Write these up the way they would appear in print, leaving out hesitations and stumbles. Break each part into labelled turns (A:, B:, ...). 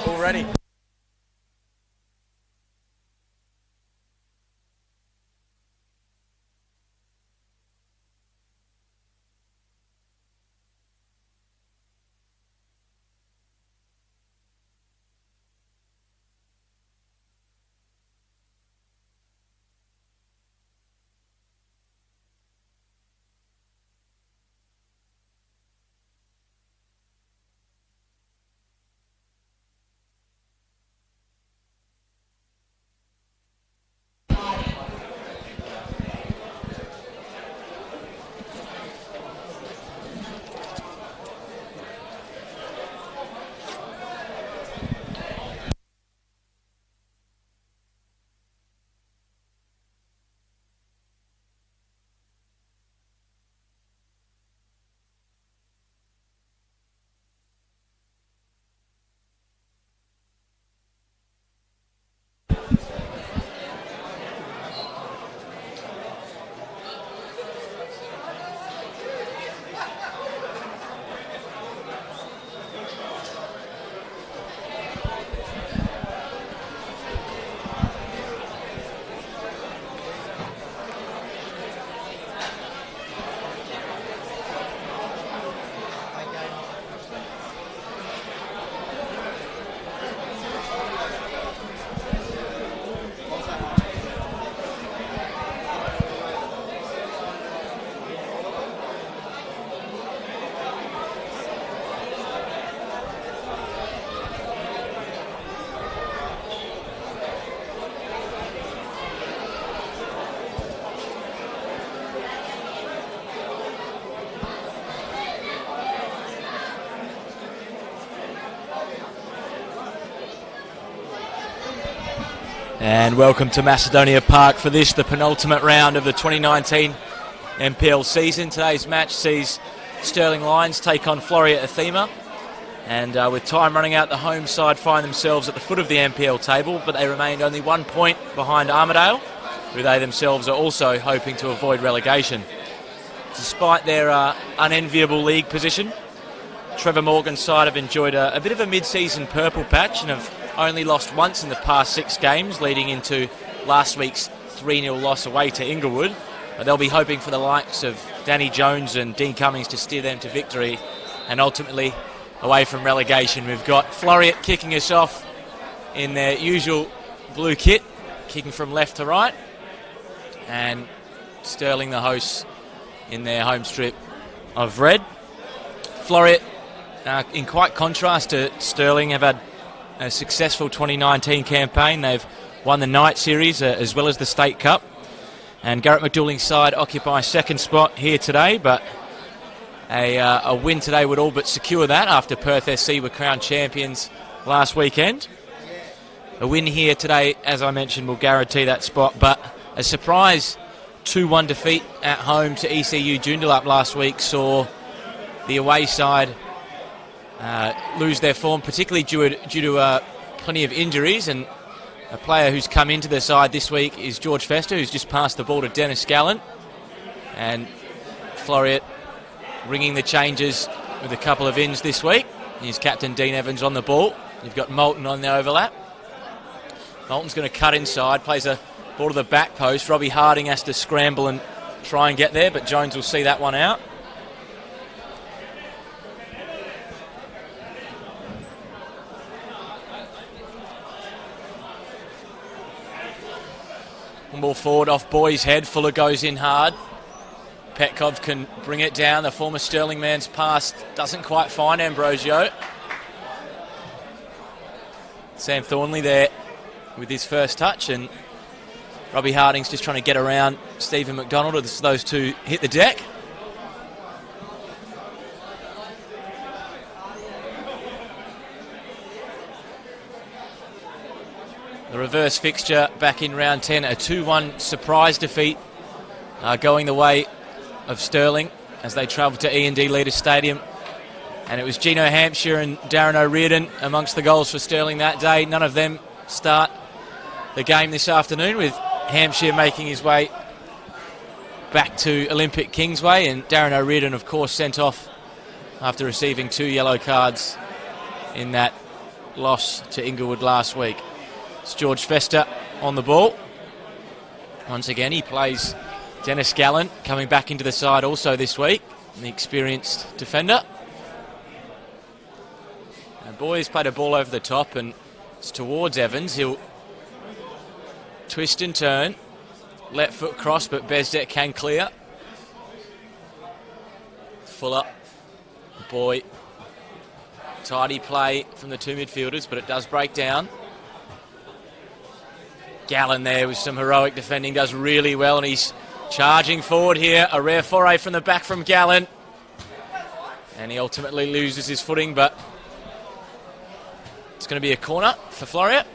A: already. And welcome to Macedonia Park for this, the penultimate round of the 2019 NPL season. Today's match sees Stirling Lions take on Floreat Athena. And with time running out, the home side find themselves at the foot of the NPL table, but they remained only 1 point behind Armidale, who they themselves are also hoping to avoid relegation. Despite their unenviable league position, Trevor Morgan's side have enjoyed a bit of a mid-season purple patch and have only lost once in the past 6 games, leading into last week's 3-0 loss away to Inglewood. But they'll be hoping for the likes of Danny Jones and Dean Cummings to steer them to victory and ultimately away from relegation. We've got Floreat kicking us off in their usual blue kit, kicking from left to right, and Stirling, the hosts, in their home strip of red. Floreat, in quite contrast to Stirling, have had a successful 2019 campaign. They've won the Night Series as well as the State Cup. And Garrett McDooling's side occupy second spot here today, but a win today would all but secure that after Perth SC were crowned champions last weekend. A win here today, as I mentioned, will guarantee that spot, but a surprise 2-1 defeat at home to ECU Joondalup last week saw the away side lose their form, particularly due to plenty of injuries, and a player who's come into the side this week is George Fester, who's just passed the ball to Dennis Gallant, and Floreat ringing the changes with a couple of ins this week. Here's captain Dean Evans on the ball. You've got Moulton on the overlap. Moulton's going to cut inside, plays a ball to the back post. Robbie Harding has to scramble and try and get there, but Jones will see that one out. Ball forward off Boy's head. Fuller goes in hard. Petkov can bring it down. The former Stirling man's pass doesn't quite find Ambrosio. Sam Thornley there with his first touch, and Robbie Harding's just trying to get around Stephen McDonald as those two hit the deck. The reverse fixture back in round 10, a 2-1 surprise defeat going the way of Stirling as they travel to E&D Leaders Stadium. And it was Gino Hampshire and Darren O'Riordan amongst the goals for Stirling that day. None of them start the game this afternoon, with Hampshire making his way back to Olympic Kingsway, and Darren O'Riordan, of course, sent off after receiving 2 yellow cards in that loss to Inglewood last week. It's George Fester on the ball. Once again, he plays Dennis Gallen, coming back into the side also this week, the experienced defender. And Boy's played a ball over the top, and it's towards Evans. He'll twist and turn, left foot cross, but Bezdek can clear. Fuller, Boy, tidy play from the two midfielders, but it does break down. Gallen there with some heroic defending, does really well, and he's charging forward here. A rare foray from the back from Gallen, and he ultimately loses his footing, but it's going to be a corner for Floreat.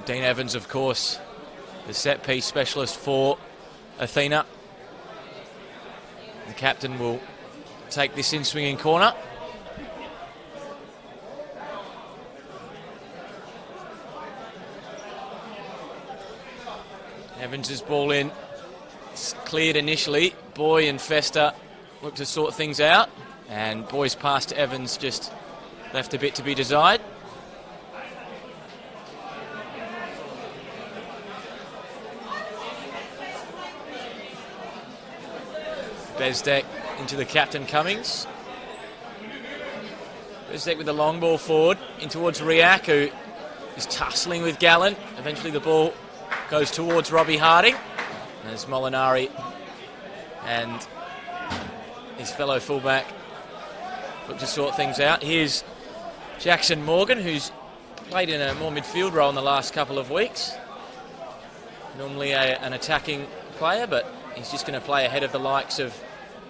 A: Dean Evans, of course, the set-piece specialist for Athena. The captain will take this in-swinging corner. Evans' ball in. It's cleared initially. Boy and Fester look to sort things out. And Boy's pass to Evans just left a bit to be desired. Bezdek into the captain Cummings. Bezdek with the long ball forward in towards Riak, who is tussling with Gallen. Eventually the ball goes towards Robbie Harding. As Molinari and his fellow fullback look to sort things out. Here's Jackson Morgan, who's played in a more midfield role in the last couple of weeks. Normally an attacking player, but he's just going to play ahead of the likes of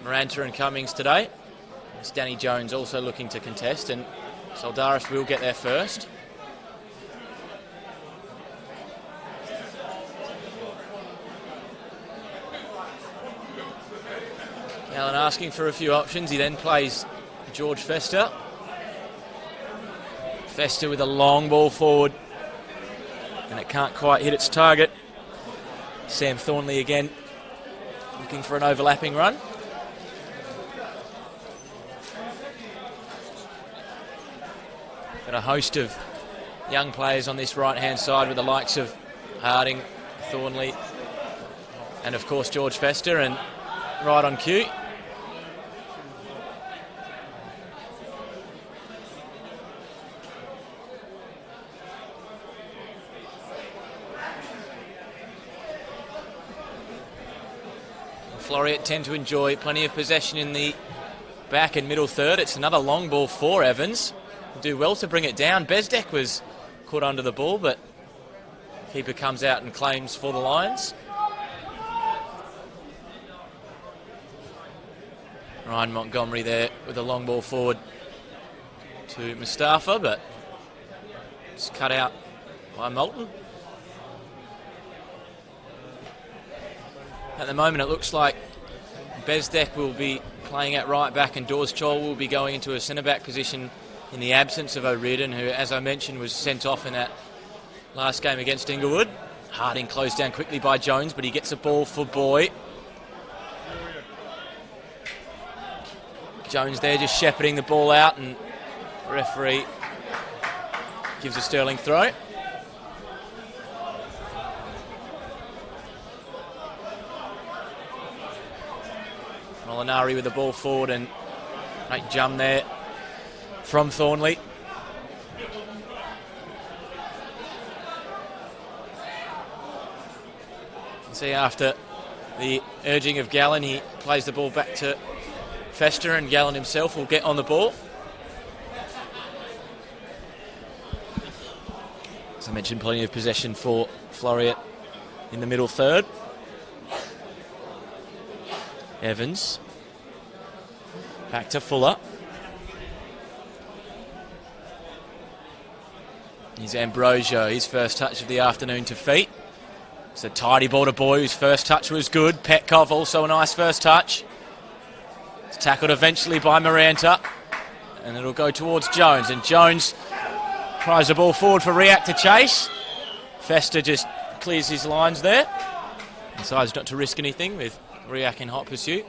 A: Miranda and Cummings today. It's Danny Jones also looking to contest, and Soldaris will get there first. Allen asking for a few options. He then plays George Fester. Fester with a long ball forward, and it can't quite hit its target. Sam Thornley again looking for an overlapping run. Got a host of young players on this right-hand side with the likes of Harding, Thornley, and of course George Fester, and right on cue. Floreat tend to enjoy plenty of possession in the back and middle third. It's another long ball for Evans. Do well to bring it down. Bezdek was caught under the ball, but keeper comes out and claims for the Lions. Ryan Montgomery there with a long ball forward to Mustafa, but it's cut out by Moulton. At the moment it looks like Bezdek will be playing at right back and Dawes Chol will be going into a centre back position in the absence of O'Riordan, who, as I mentioned, was sent off in that last game against Inglewood. Harding closed down quickly by Jones, but he gets a ball for Boy. Jones there just shepherding the ball out, and the referee gives a Stirling throw. Molinari with the ball forward, and great jump there from Thornley. See, after the urging of Gallen, he plays the ball back to Fester, and Gallen himself will get on the ball. As I mentioned, plenty of possession for Floreat in the middle third. Evans back to Fuller. Here's Ambrosio, his first touch of the afternoon to feet. It's a tidy ball to Boy, whose first touch was good. Petkov also a nice first touch. It's tackled eventually by Miranda, and it'll go towards Jones, and Jones tries the ball forward for Riak to chase. Fester just clears his lines there. Decides not to risk anything with Riak in hot pursuit.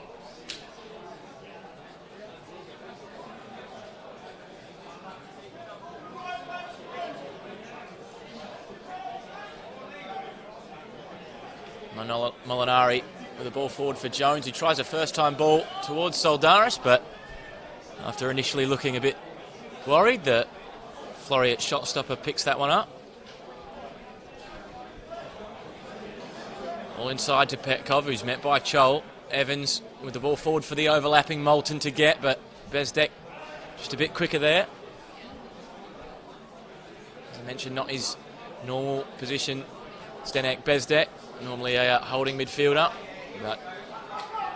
A: Molinari with the ball forward for Jones, who tries a first-time ball towards Soldaris, but after initially looking a bit worried, the Floreat shot stopper picks that one up. All inside to Petkov, who's met by Chol. Evans with the ball forward for the overlapping Moulton to get, but Bezdek just a bit quicker there. As I mentioned, not his normal position, Zdenek Bezdek, normally a holding midfielder, but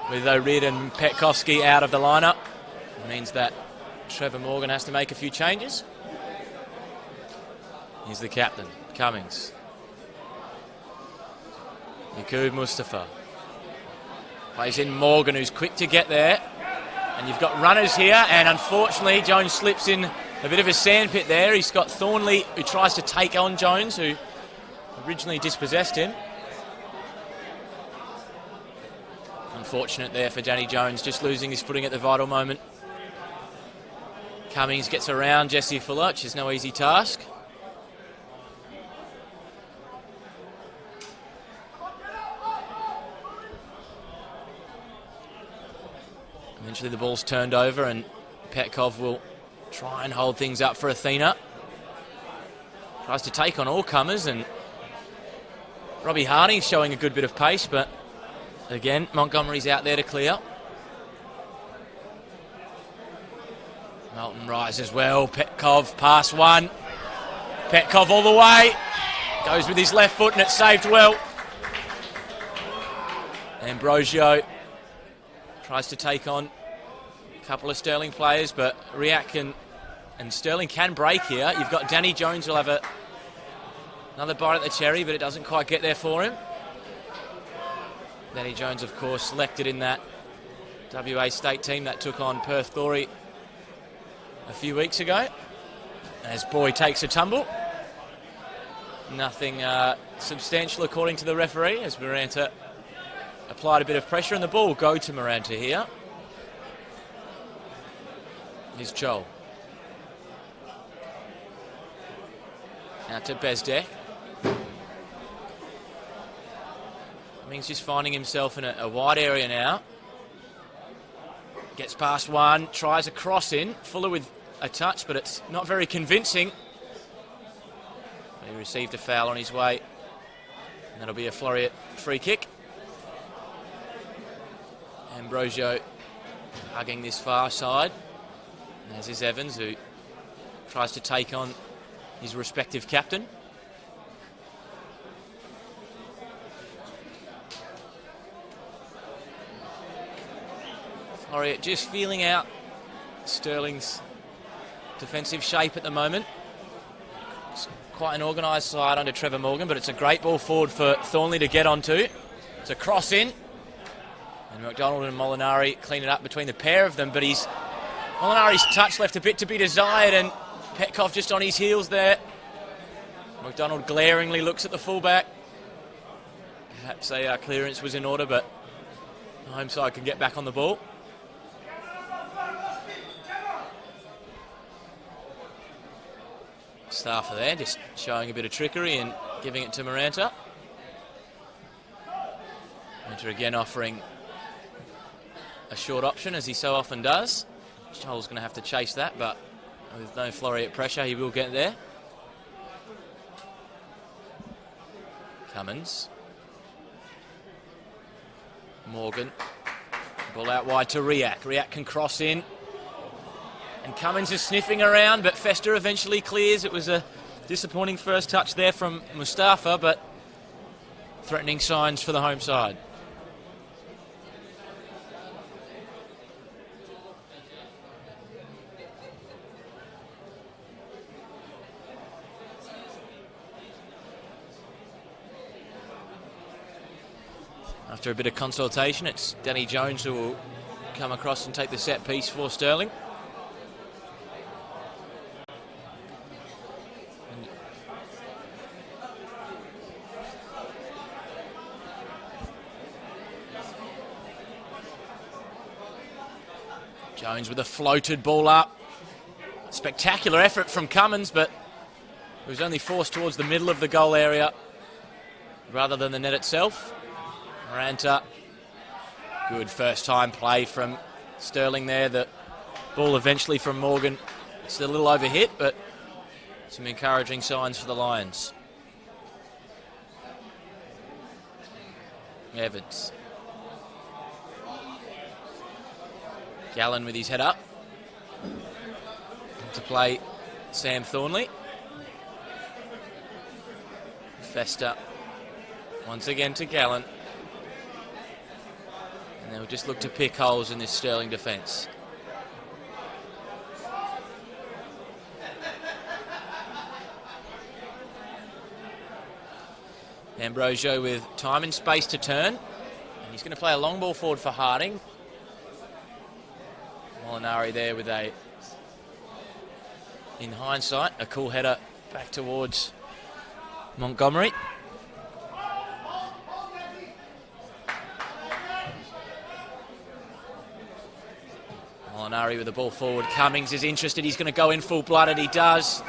A: with O'Rid and Petkovsky out of the lineup, it means that Trevor Morgan has to make a few changes. He's the captain, Cummings. Yaqub Mustafa plays in Morgan, who's quick to get there, and you've got runners here, and unfortunately Jones slips in a bit of a sandpit there. He's got Thornley, who tries to take on Jones, who originally dispossessed him. Unfortunate there for Danny Jones, just losing his footing at the vital moment. Cummings gets around Jesse Fuller, which is no easy task. Eventually the ball's turned over and Petkov will try and hold things up for Athena. Tries to take on all comers, and Robbie Harding's showing a good bit of pace, but again, Montgomery's out there to clear. Moulton rises well, Petkov pass one. Petkov all the way. Goes with his left foot and it's saved well. Ambrosio tries to take on a couple of Stirling players, but Riak and Stirling can break here. You've got Danny Jones who'll have another bite at the cherry, but it doesn't quite get there for him. Danny Jones, of course, selected in that WA state team that took on Perth Glory a few weeks ago. As Boy takes a tumble. Nothing substantial according to the referee, as Miranda applied a bit of pressure, and the ball will go to Miranda here. Here's Chol. Out to Bezdek. Cummings just finding himself in a wide area now. Gets past one, tries a cross in. Fuller with a touch, but it's not very convincing. He received a foul on his way. And that'll be a Floreat free kick. Ambrosio hugging this far side. As is Evans, who tries to take on his respective captain. Floreat just feeling out Stirling's defensive shape at the moment. It's quite an organised side under Trevor Morgan, but it's a great ball forward for Thornley to get onto. It's a cross in. And McDonald and Molinari clean it up between the pair of them, but Molinari's touch left a bit to be desired, and Petkov just on his heels there. McDonald glaringly looks at the fullback. Perhaps a clearance was in order, but the home side can get back on the ball. Staffer there, just showing a bit of trickery and giving it to Miranda. Miranda again offering a short option, as he so often does. Chol's going to have to chase that, but with no Floreat pressure, he will get there. Cummins. Morgan. Ball out wide to Riak. Riak can cross in. And Cummins is sniffing around, but Fester eventually clears. It was a disappointing first touch there from Mustafa, but threatening signs for the home side. After a bit of consultation, it's Danny Jones who will come across and take the set piece for Stirling. Jones with a floated ball up. Spectacular effort from Cummins, but it was only forced towards the middle of the goal area rather than the net itself. Maranta. Good first time play from Stirling there. The ball eventually from Morgan. It's a little overhit, but some encouraging signs for the Lions. Evans. Gallen with his head up. To play Sam Thornley. Festa once again to Gallen. And they'll just look to pick holes in this Stirling defence. Ambrosio with time and space to turn. And he's going to play a long ball forward for Harding. Molinari there with a, in hindsight, a cool header back towards Montgomery. Molinari with the ball forward. Cummings is interested. He's going to go in full-blooded. He does.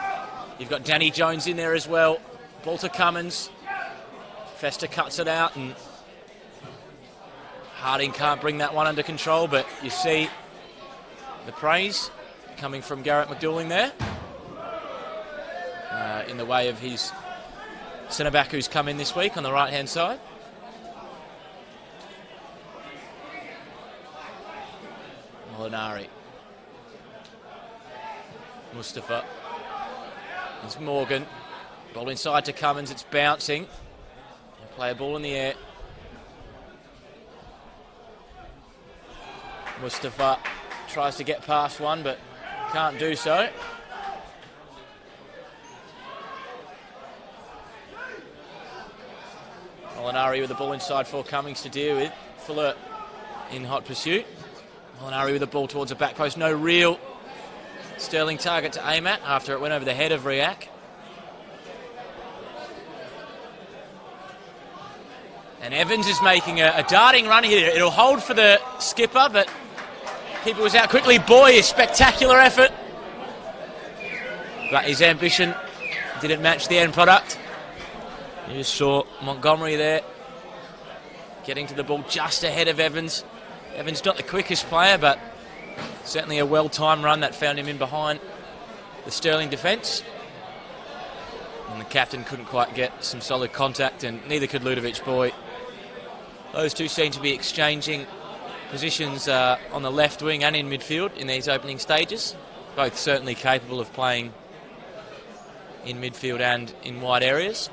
A: You've got Danny Jones in there as well. Ball to Cummins. Festa cuts it out, and Harding can't bring that one under control, but you see the praise coming from Garrett McDouling there in the way of his centre-back who's come in this week on the right-hand side. Molinari. Mustafa. It's Morgan. Ball inside to Cummins. It's bouncing. Play a ball in the air. Mustafa tries to get past one, but can't do so. Molinari with the ball inside for Cummings to deal with. Fuller in hot pursuit. Molinari with the ball towards the back post. No real Stirling target to aim at after it went over the head of Riak. And Evans is making a darting run here. It'll hold for the skipper, but keeper was out quickly. Boy, a spectacular effort. But his ambition didn't match the end product. You just saw Montgomery there getting to the ball just ahead of Evans. Evans not the quickest player, but certainly a well-timed run that found him in behind the Stirling defence. And the captain couldn't quite get some solid contact, and neither could Ludovic Boy. Those two seem to be exchanging positions on the left wing and in midfield in these opening stages. Both certainly capable of playing in midfield and in wide areas.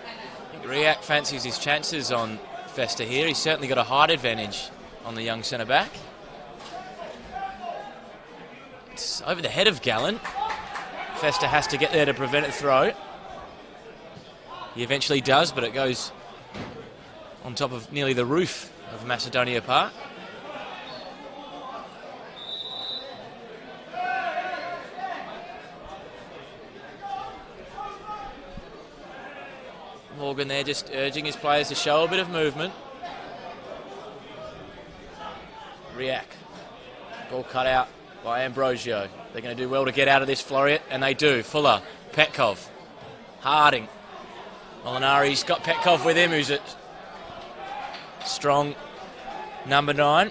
A: I think Riak fancies his chances on Festa here. He's certainly got a height advantage on the young centre-back. It's over the head of Gallen. Festa has to get there to prevent a throw. He eventually does, but it goes on top of nearly the roof of Macedonia Park. Morgan there just urging his players to show a bit of movement. Riak. Ball cut out by Ambrosio. They're going to do well to get out of this Floreat, and they do. Fuller, Petkov, Harding. Molinari's got Petkov with him, who's a strong number 9.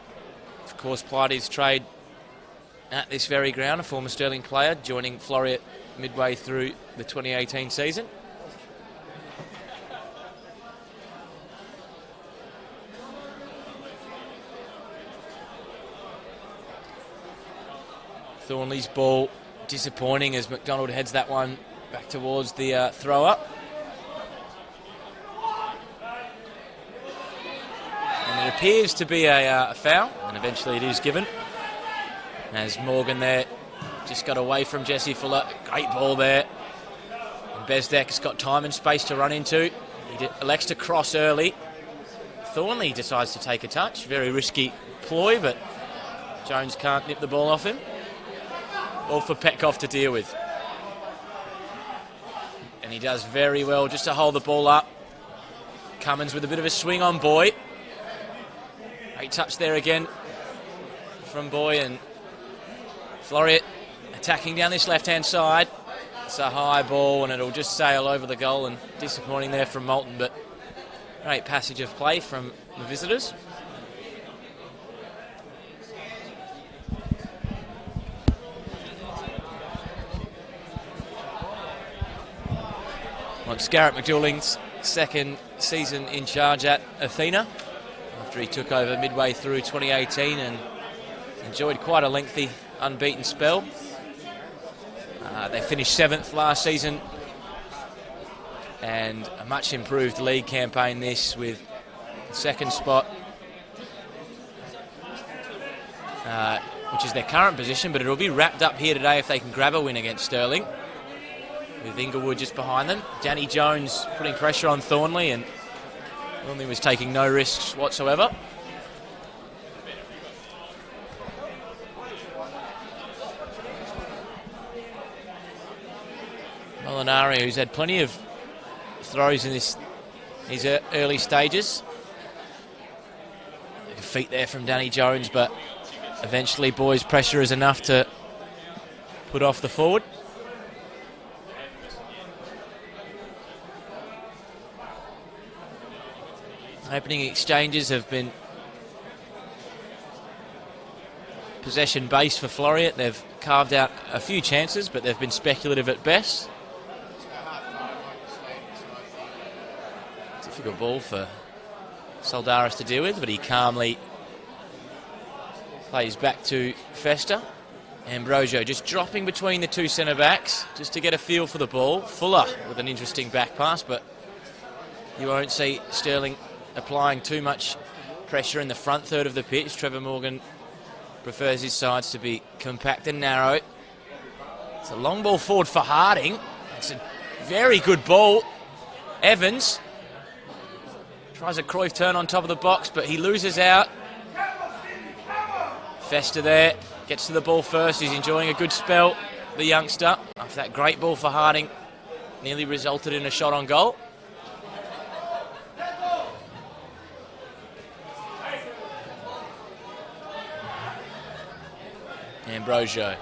A: Of course, plied his trade at this very ground, a former Stirling player, joining Floreat midway through the 2018 season. Thornley's ball disappointing as McDonald heads that one back towards the throw-up. And it appears to be a foul, and eventually it is given. As Morgan there just got away from Jesse Fuller. Great ball there. And Bezdek has got time and space to run into. He elects to cross early. Thornley decides to take a touch. Very risky ploy, but Jones can't nip the ball off him. All for Petkov to deal with. And he does very well just to hold the ball up. Cummins with a bit of a swing on Boy. Great touch there again from Boy, and Floreat attacking down this left-hand side. It's a high ball and it'll just sail over the goal, and disappointing there from Moulton, but great passage of play from the visitors. Well, it's Garrett McDouling's second season in charge at Athena, after he took over midway through 2018 and enjoyed quite a lengthy unbeaten spell. They finished 7th last season, and a much improved league campaign this, with the second spot, which is their current position, but it'll be wrapped up here today if they can grab a win against Stirling, with Inglewood just behind them. Danny Jones putting pressure on Thornley, and Thornley was taking no risks whatsoever. Molinari, who's had plenty of throws in his early stages. Feet there from Danny Jones, but eventually, boys, pressure is enough to put off the forward. Opening exchanges have been possession-based for Floreat. They've carved out a few chances, but they've been speculative at best. Difficult ball for Soldaris to deal with, but he calmly plays back to Festa. Ambrosio just dropping between the two centre-backs just to get a feel for the ball. Fuller with an interesting back pass, but you won't see Stirling applying too much pressure in the front third of the pitch. Trevor Morgan prefers his sides to be compact and narrow. It's a long ball forward for Harding. It's a very good ball. Evans tries a Cruyff turn on top of the box, but he loses out. Festa there gets to the ball first. He's enjoying a good spell, the youngster, after that great ball for Harding nearly resulted in a shot on goal. Ambrosio,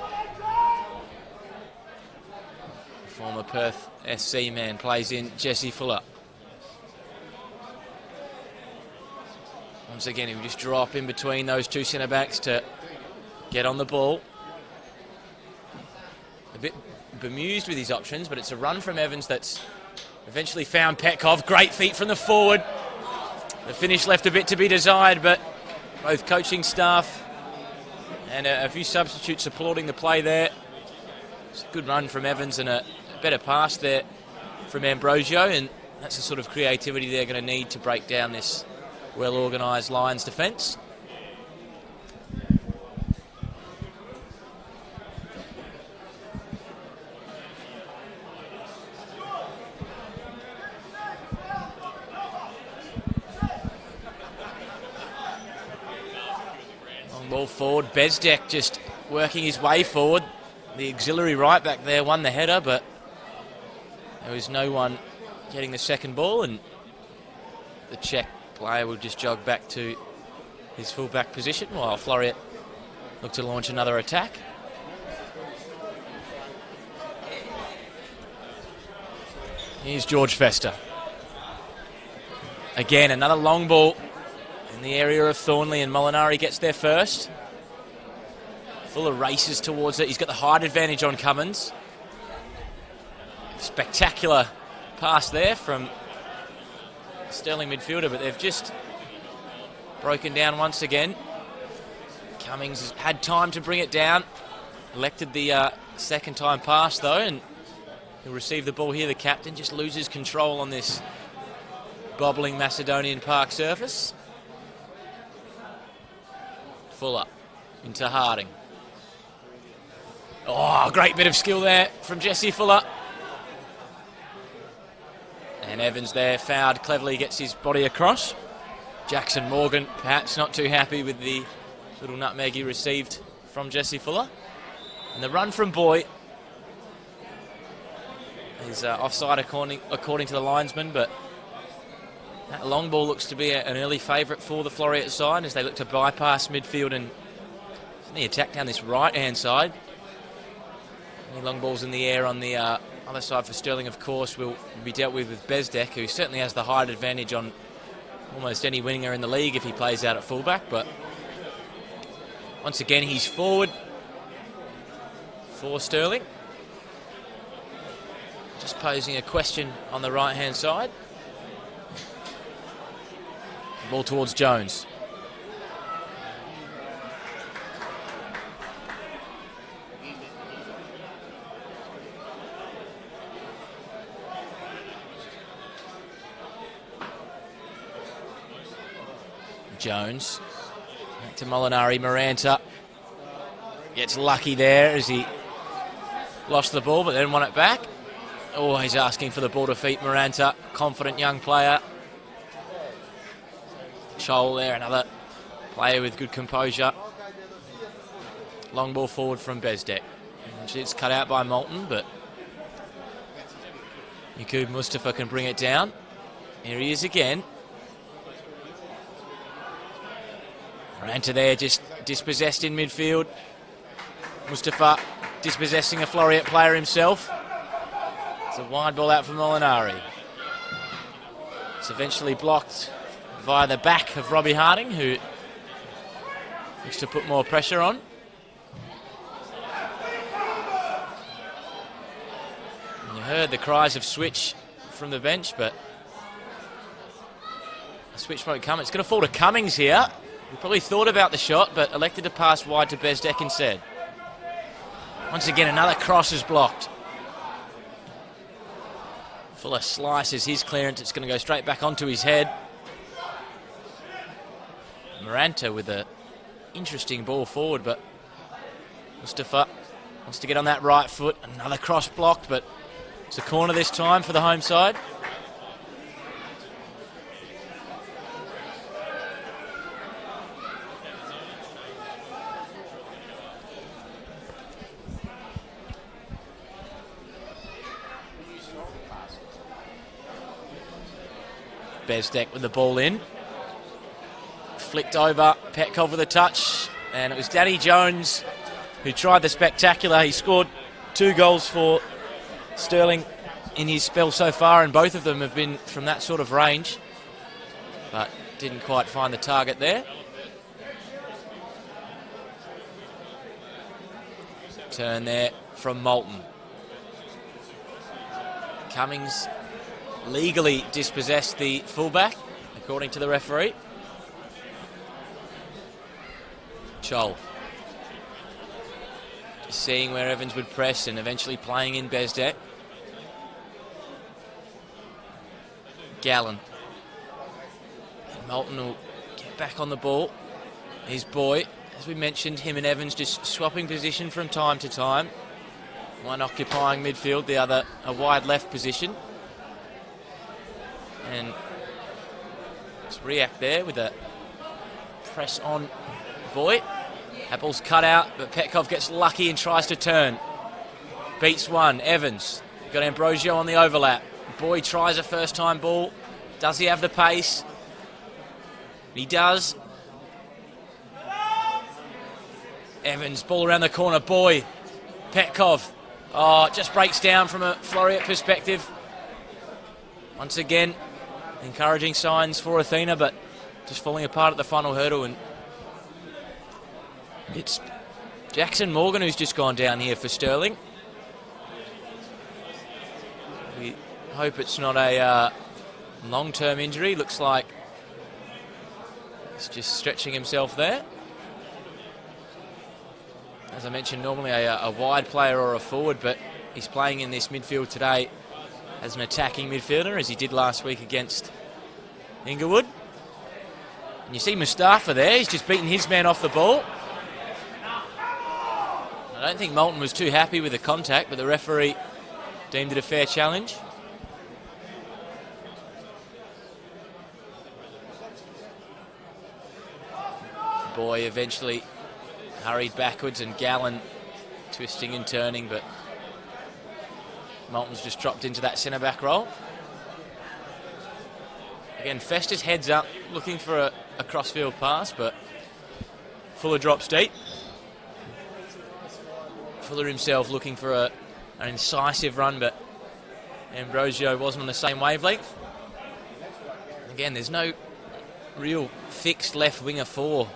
A: former Perth SC man, plays in Jesse Fuller. Once again, he'll just drop in between those two centre-backs to get on the ball. A bit bemused with his options, but it's a run from Evans that's eventually found Petkov. Great feet from the forward. The finish left a bit to be desired, but both coaching staff and a few substitutes applauding the play there. It's a good run from Evans and a better pass there from Ambrosio, and that's the sort of creativity they're going to need to break down this well-organised Lions defence. Long ball forward. Bezdek just working his way forward. The auxiliary right back there won the header, but there was no one getting the second ball, and the Czech player will just jog back to his full-back position while Floreat look to launch another attack. Here's George Festa. Again, another long ball in the area of Thornley, and Molinari gets there first. Fuller races towards it. He's got the height advantage on Cummins. Spectacular pass there from Stirling midfielder, but they've just broken down once again. Cummings has had time to bring it down. Elected the second time pass though, and he'll receive the ball here. The captain just loses control on this bobbling Macedonian Park surface. Fuller into Harding. Oh, great bit of skill there from Jesse Fuller. And Evans there, fouled, cleverly gets his body across. Jackson Morgan perhaps not too happy with the little nutmeg he received from Jesse Fuller. And the run from Boy is offside according to the linesman, but that long ball looks to be an early favourite for the Floreat side as they look to bypass midfield and the attack down this right-hand side. Any long balls in the air on the Other side for Stirling, of course, will be dealt with Bezdek, who certainly has the height advantage on almost any winger in the league if he plays out at fullback. But once again, he's forward for Stirling. Just posing a question on the right-hand side. Ball towards Jones. Jones. Back to Molinari. Maranta gets lucky there as he lost the ball, but then won it back. Oh, he's asking for the ball to feet Maranta. Confident young player. Chol there, another player with good composure. Long ball forward from Bezdek. It's cut out by Moulton, but Yaqub Mustafa can bring it down. Here he is again. Maranta there, just dispossessed in midfield. Mustafa dispossessing a Floreat player himself. It's a wide ball out for Molinari. It's eventually blocked via the back of Robbie Harding, who looks to put more pressure on. And you heard the cries of switch from the bench, but the switch won't come. It's going to fall to Cummings here. He probably thought about the shot, but elected to pass wide to Bezdek instead. Once again, another cross is blocked. Fuller slices his clearance. It's going to go straight back onto his head. Maranta with an interesting ball forward, but Mustafa wants to get on that right foot. Another cross blocked, but it's a corner this time for the home side. Bezdek with the ball in. Flicked over, Petkov with a touch, and it was Danny Jones who tried the spectacular. He scored 2 goals for Stirling in his spell so far, and both of them have been from that sort of range, but didn't quite find the target there. Turn there from Moulton. Cummings legally dispossessed the fullback, according to the referee. Chol. Just seeing where Evans would press and eventually playing in Bezdek. Gallen. And Moulton will get back on the ball. His boy, as we mentioned, him and Evans just swapping position from time to time. One occupying midfield, the other a wide left position. And let's react there with a press on Boy. That ball's cut out, but Petkov gets lucky and tries to turn. Beats one. Evans. Got Ambrosio on the overlap. Boy tries a first time ball. Does he have the pace? He does. Evans, ball around the corner. Boy. Petkov. Oh, it just breaks down from a Floreat perspective. Once again, encouraging signs for Athena, but just falling apart at the final hurdle. And it's Jackson Morgan who's just gone down here for Stirling. We hope it's not a long-term injury. Looks like he's just stretching himself there. As I mentioned, normally a wide player or a forward, but he's playing in this midfield today as an attacking midfielder, as he did last week against Inglewood. And you see Mustafa there, he's just beaten his man off the ball. I don't think Moulton was too happy with the contact, but the referee deemed it a fair challenge. Boy eventually hurried backwards, and Gallen twisting and turning, but Moulton's just dropped into that centre-back role. Again, Festus heads up, looking for a crossfield pass, but Fuller drops deep. Fuller himself looking for an incisive run, but Ambrosio wasn't on the same wavelength. Again, there's no real fixed left winger for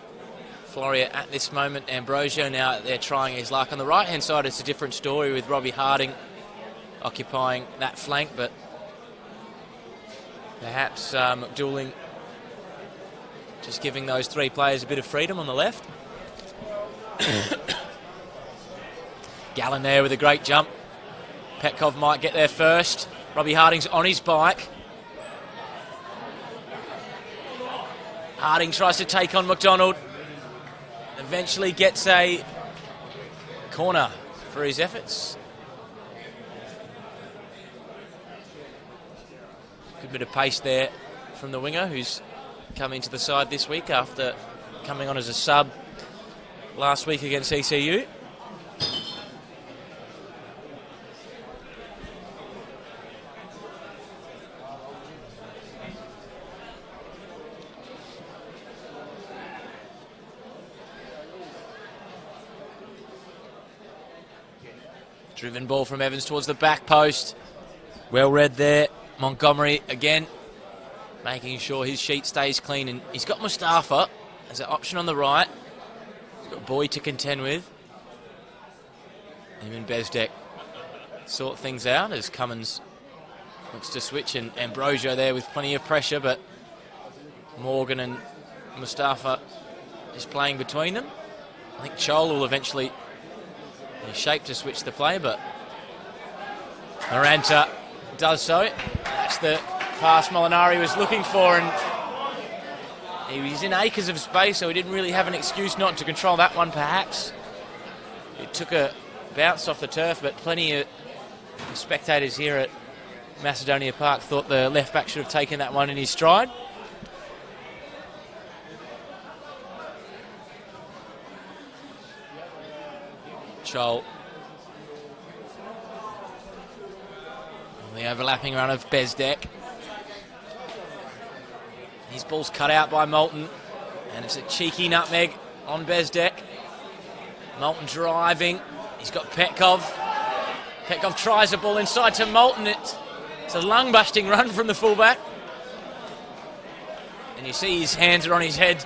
A: Floreat at this moment. Ambrosio now they're trying his luck. On the right-hand side, it's a different story with Robbie Harding occupying that flank, but perhaps McDouling just giving those three players a bit of freedom on the left. Gallen there with a great jump. Petkov might get there first. Robbie Harding's on his bike. Harding tries to take on McDonald. Eventually gets a corner for his efforts. Good bit of pace there from the winger, who's come into the side this week after coming on as a sub last week against ECU. Driven ball from Evans towards the back post. Well read there. Montgomery again, making sure his sheet stays clean. And he's got Mustafa as an option on the right. He's got Boyd to contend with. Him and Bezdek sort things out as Cummins looks to switch. And Ambrosio there with plenty of pressure, but Morgan and Mustafa is playing between them. I think Chol will eventually shape to switch the play, but Maranta does so. That's the pass Molinari was looking for, and he was in acres of space, so he didn't really have an excuse not to control that one, perhaps. It took a bounce off the turf, but plenty of spectators here at Macedonia Park thought the left back should have taken that one in his stride. Chol. The overlapping run of Bezdek. His ball's cut out by Moulton, and it's a cheeky nutmeg on Bezdek. Moulton driving. He's got Petkov. Petkov tries a ball inside to Moulton. It's a lung-busting run from the fullback. And you see his hands are on his head,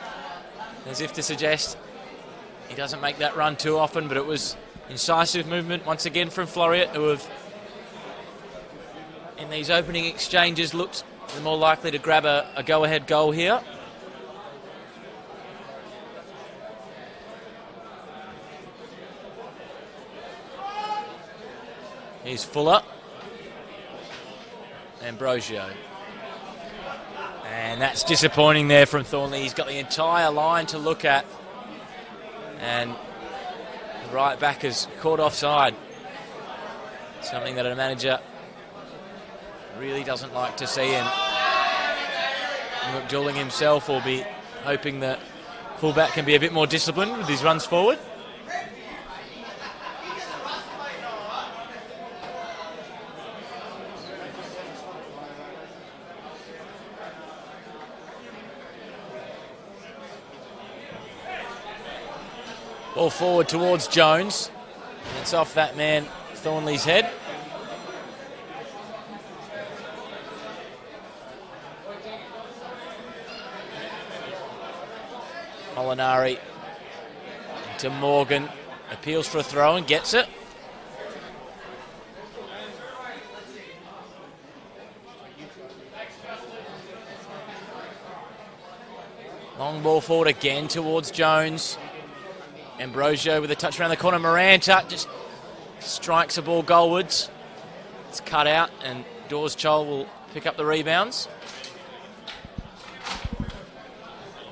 A: as if to suggest he doesn't make that run too often, but it was incisive movement once again from Floreat, who have, in these opening exchanges, looked the more likely to grab a go-ahead goal here. Here's Fuller. Ambrosio. And that's disappointing there from Thornley. He's got the entire line to look at. And the right back is caught offside. Something that a manager really doesn't like to see, and McDouling himself will be hoping that fullback can be a bit more disciplined with his runs forward. Ball forward towards Jones. It's off that man Thornley's head. Molinari to Morgan. Appeals for a throw and gets it. Long ball forward again towards Jones. Ambrosio with a touch around the corner. Maranta just strikes a ball goalwards. It's cut out, and Dawes Chol will pick up the rebounds.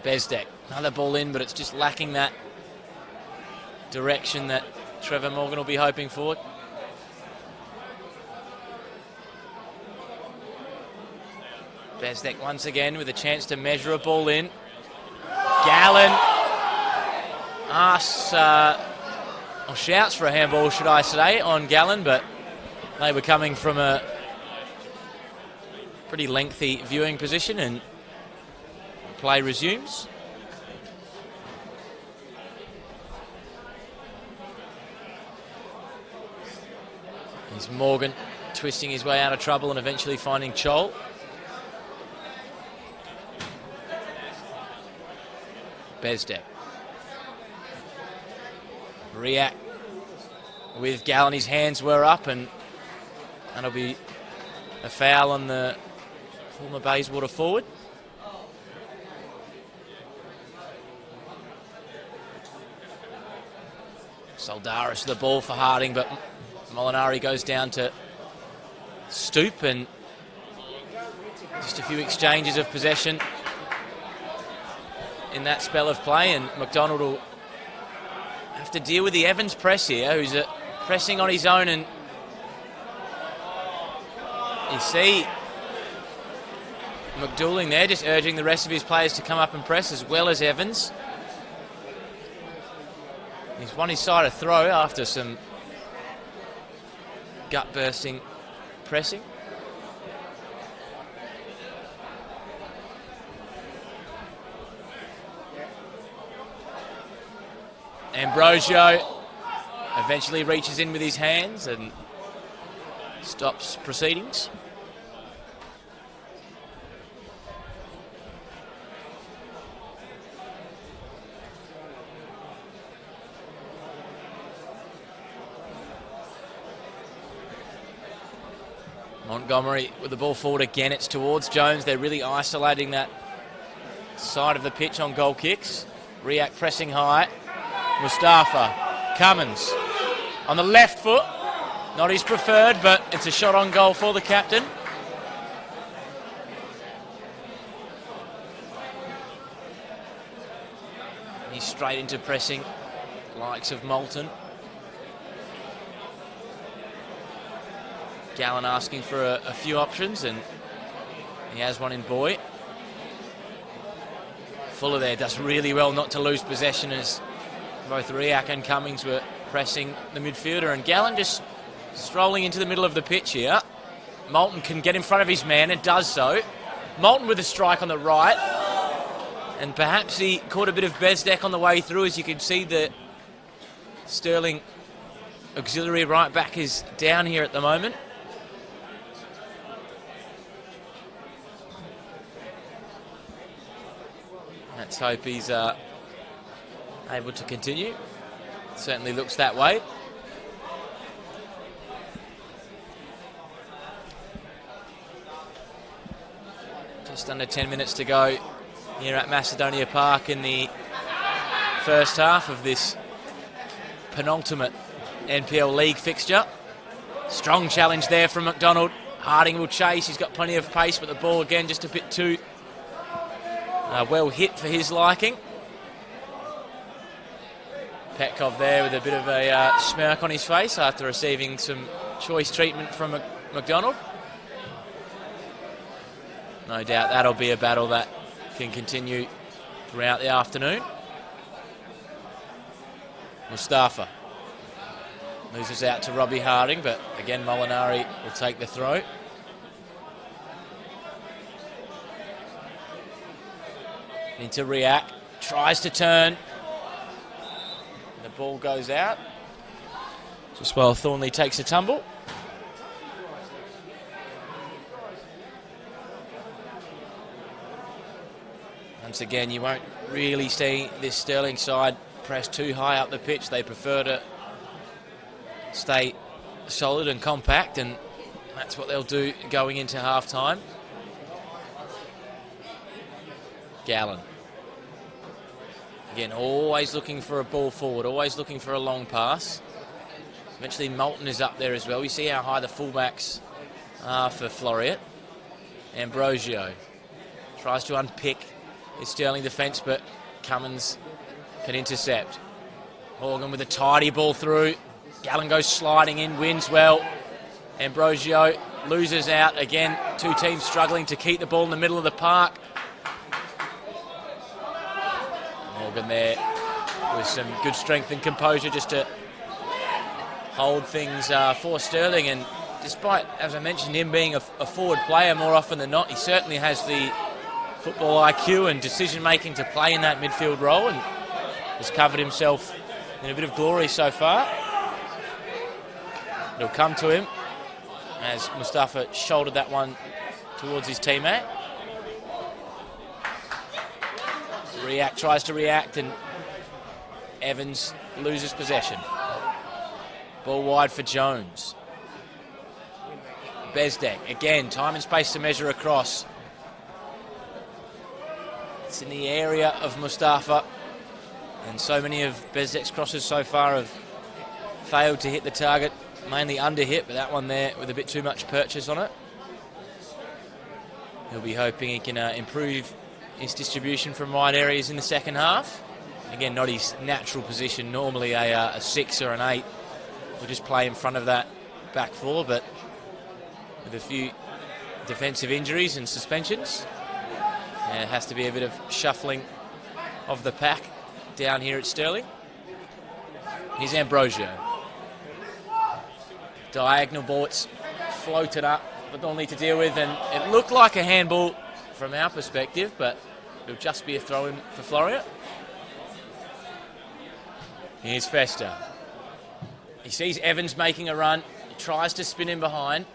A: Bezdek, another ball in, but it's just lacking that direction that Trevor Morgan will be hoping for. Bezdek once again with a chance to measure a ball in. Gallen asks, or shouts for a handball, should I say, on Gallen, but they were coming from a pretty lengthy viewing position, and play resumes. Here's Morgan twisting his way out of trouble and eventually finding Chol. Bezdek. React with Gallen. His hands were up, and that'll be a foul on the former Bayswater forward. Soldaris the ball for Harding, but Molinari goes down to stoop, and just a few exchanges of possession in that spell of play, and McDonald will have to deal with the Evans press here, who's pressing on his own, and you see McDouling there just urging the rest of his players to come up and press, as well as Evans. He's won his side a throw after some gut-bursting pressing. Ambrosio eventually reaches in with his hands and stops proceedings. Montgomery with the ball forward again. It's towards Jones. They're really isolating that side of the pitch on goal kicks. Riak pressing high. Mustafa. Cummins on the left foot. Not his preferred, but it's a shot on goal for the captain. He's straight into pressing, likes of Moulton. Gallen asking for a few options, and he has one in Boy. Fuller there does really well not to lose possession, as both Riak and Cummings were pressing the midfielder, and Gallen just strolling into the middle of the pitch here. Moulton can get in front of his man and does so. Moulton with a strike on the right, and perhaps he caught a bit of Bezdek on the way through. As you can see, the Stirling auxiliary right back is down here at the moment. Let's hope he's able to continue. It certainly looks that way. Just under 10 minutes to go here at Macedonia Park in the first half of this penultimate NPL League fixture. Strong challenge there from McDonald. Harding will chase. He's got plenty of pace, but the ball again just a bit too well hit for his liking. Petkov there with a bit of a smirk on his face after receiving some choice treatment from McDonald. No doubt that'll be a battle that can continue throughout the afternoon. Mustafa loses out to Robbie Harding, but again Molinari will take the throw. Into Riak, tries to turn. The ball goes out. Just while Thornley takes a tumble. Once again, you won't really see this Stirling side press too high up the pitch. They prefer to stay solid and compact, and that's what they'll do going into half-time. Gallen. Again, always looking for a ball forward, always looking for a long pass. Eventually Moulton is up there as well. You see how high the fullbacks are for Floreat. Ambrosio tries to unpick his Stirling defence, but Cummins can intercept. Morgan with a tidy ball through. Gallen goes sliding in, wins well. Ambrosio loses out again. Two teams struggling to keep the ball in the middle of the park. Morgan there with some good strength and composure just to hold things for Stirling, and despite, as I mentioned, him being a forward player more often than not, he certainly has the football IQ and decision making to play in that midfield role, and has covered himself in a bit of glory so far. It'll come to him. as Mustafa shouldered that one towards his teammate. React tries to react and Evans loses possession. Ball wide for Jones. Bezdek, again, time and space to measure across. It's in the area of Mustafa, and so many of Bezdek's crosses so far have failed to hit the target, mainly under hit, but that one there with a bit too much purchase on it. He'll be hoping he can improve his distribution from wide areas in the second half. Again, not his natural position, normally a 6 or an 8. We'll just play in front of that back four, but with a few defensive injuries and suspensions, it has to be a bit of shuffling of the pack down here at Stirling. Here's Ambrosio. Diagonal ball, it's floated up, but they'll need to deal with, and it looked like a handball from our perspective, but it'll just be a throw-in for Floreat. Here's Fester. He sees Evans making a run, he tries to spin him behind.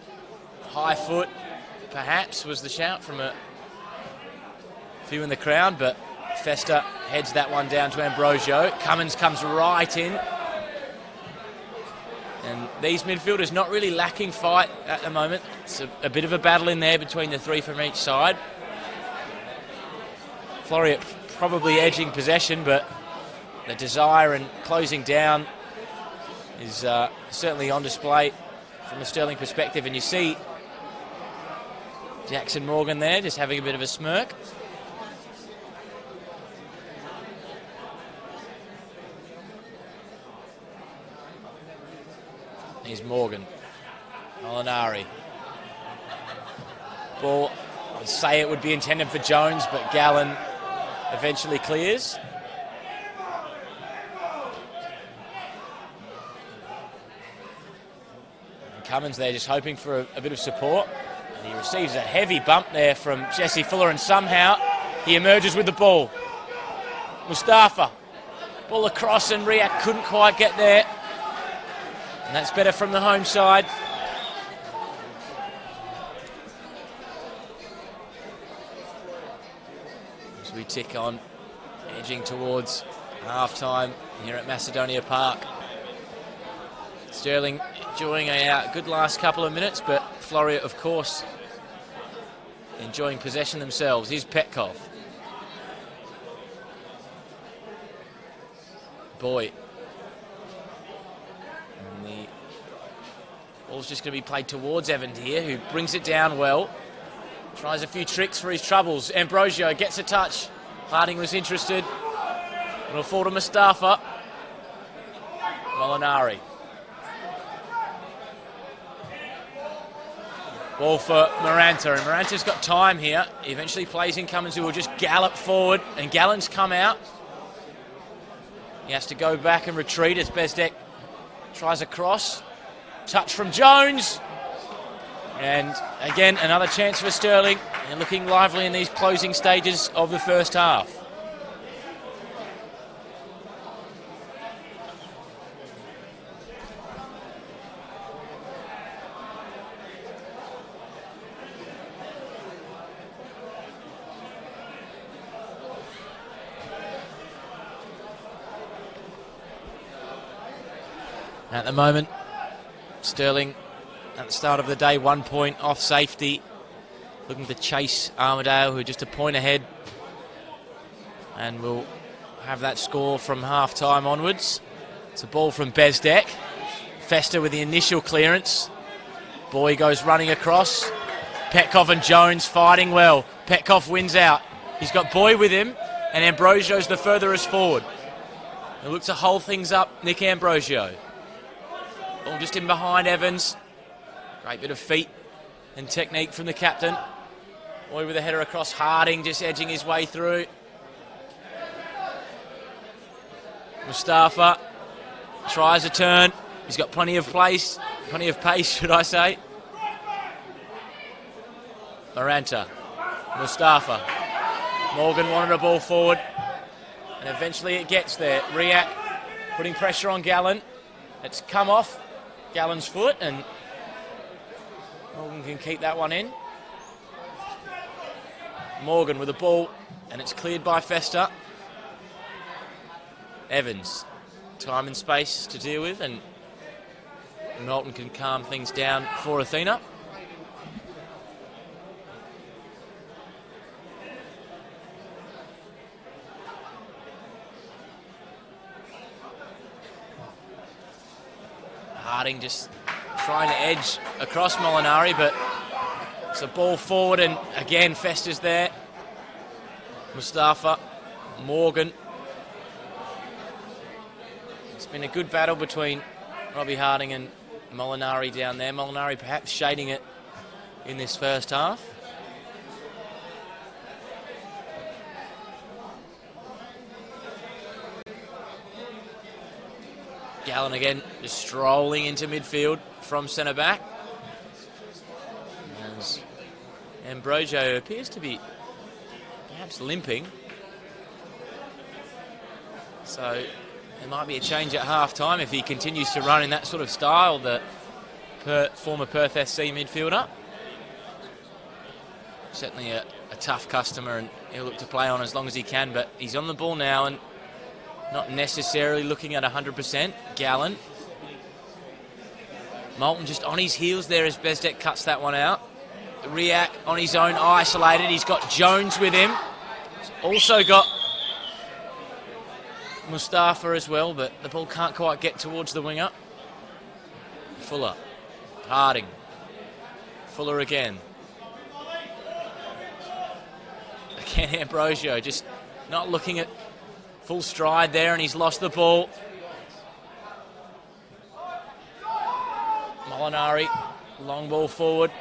A: High foot, perhaps, was the shout from a few in the crowd, but Fester heads that one down to Ambrosio. Cummins comes right in. And these midfielders not really lacking fight at the moment. It's a bit of a battle in there between the three from each side. Floreat probably edging possession, but the desire and closing down is certainly on display from a Stirling perspective. And you see Jackson Morgan there just having a bit of a smirk. Here's Morgan. Molinari. Ball, I would say it would be intended for Jones, but Gallen eventually clears. And Cummins there just hoping for a bit of support. And he receives a heavy bump there from Jesse Fuller, and somehow he emerges with the ball. Mustafa. Ball across, and Riak couldn't quite get there. And that's better from the home side. As we tick on, edging towards half-time here at Macedonia Park. Stirling enjoying a good last couple of minutes, but Floreat, of course, enjoying possession themselves. Here's Petkov. Boy. And the ball's just going to be played towards Evans here, who brings it down well. Tries a few tricks for his troubles. Ambrosio gets a touch. Harding was interested. It'll fall to Mustafa. Molinari. Ball for Maranta, and Maranta's got time here. He eventually plays in Cummins, who will just gallop forward, and Gallen's come out. He has to go back and retreat as Bezdek tries a cross. Touch from Jones. And again, another chance for Stirling. And looking lively in these closing stages of the first half. At the moment, Stirling at the start of the day, 1 point off safety, looking to chase Armidale, who are just a point ahead, and will have that score from half-time onwards. It's a ball from Bezdek. Fester with the initial clearance. Boy goes running across. Petkov and Jones fighting well. Petkov wins out. He's got Boy with him, and Ambrosio's the furthest forward. He looks to hold things up, Nick Ambrosio. All just in behind Evans. Great bit of feet and technique from the captain. Boy with a header across. Harding just edging his way through. Mustafa tries a turn. He's got plenty of pace, should I say. Maranta. Mustafa. Morgan wanted a ball forward, and eventually it gets there. Riak putting pressure on Gallen. It's come off Gallen's foot, and Morgan can keep that one in. Morgan with the ball, and it's cleared by Fester. Evans, time and space to deal with, and Melton can calm things down for Athena. Harding just trying to edge across Molinari, but it's a ball forward, and again Fester's there. Mustafa, Morgan. It's been a good battle between Robbie Harding and Molinari down there. Molinari perhaps shading it in this first half. Gallen again just strolling into midfield from centre back. As Ambrosio appears to be perhaps limping. So there might be a change at half-time if he continues to run in that sort of style, the former Perth SC midfielder. Certainly a tough customer, and he'll look to play on as long as he can, but he's on the ball now and not necessarily looking at 100%. Gallen. Moulton just on his heels there as Bezdek cuts that one out. Riak on his own, isolated. He's got Jones with him. He's also got Mustafa as well, but the ball can't quite get towards the winger. Fuller. Harding. Fuller again. Again, Ambrosio just not looking at full stride there, and he's lost the ball. Molinari, long ball forward.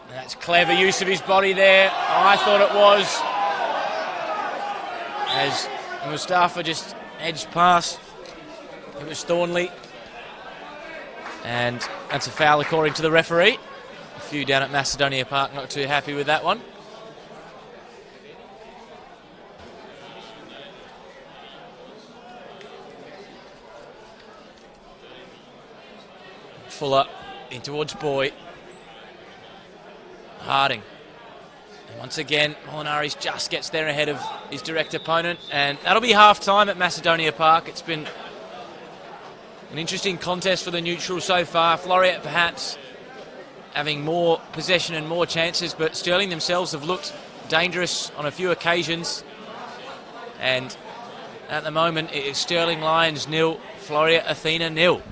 A: And that's clever use of his body there. I thought it was. As Mustafa just edged past. It was Thornley. And that's a foul according to the referee. A few down at Macedonia Park not too happy with that one. Fuller in towards Boy. Harding. And once again, Molinari's just gets there ahead of his direct opponent, and that'll be half-time at Macedonia Park. It's been an interesting contest for the neutral so far. Floreat perhaps having more possession and more chances, but Stirling themselves have looked dangerous on a few occasions. And at the moment, it is Stirling Lions 0, Floreat Athena 0.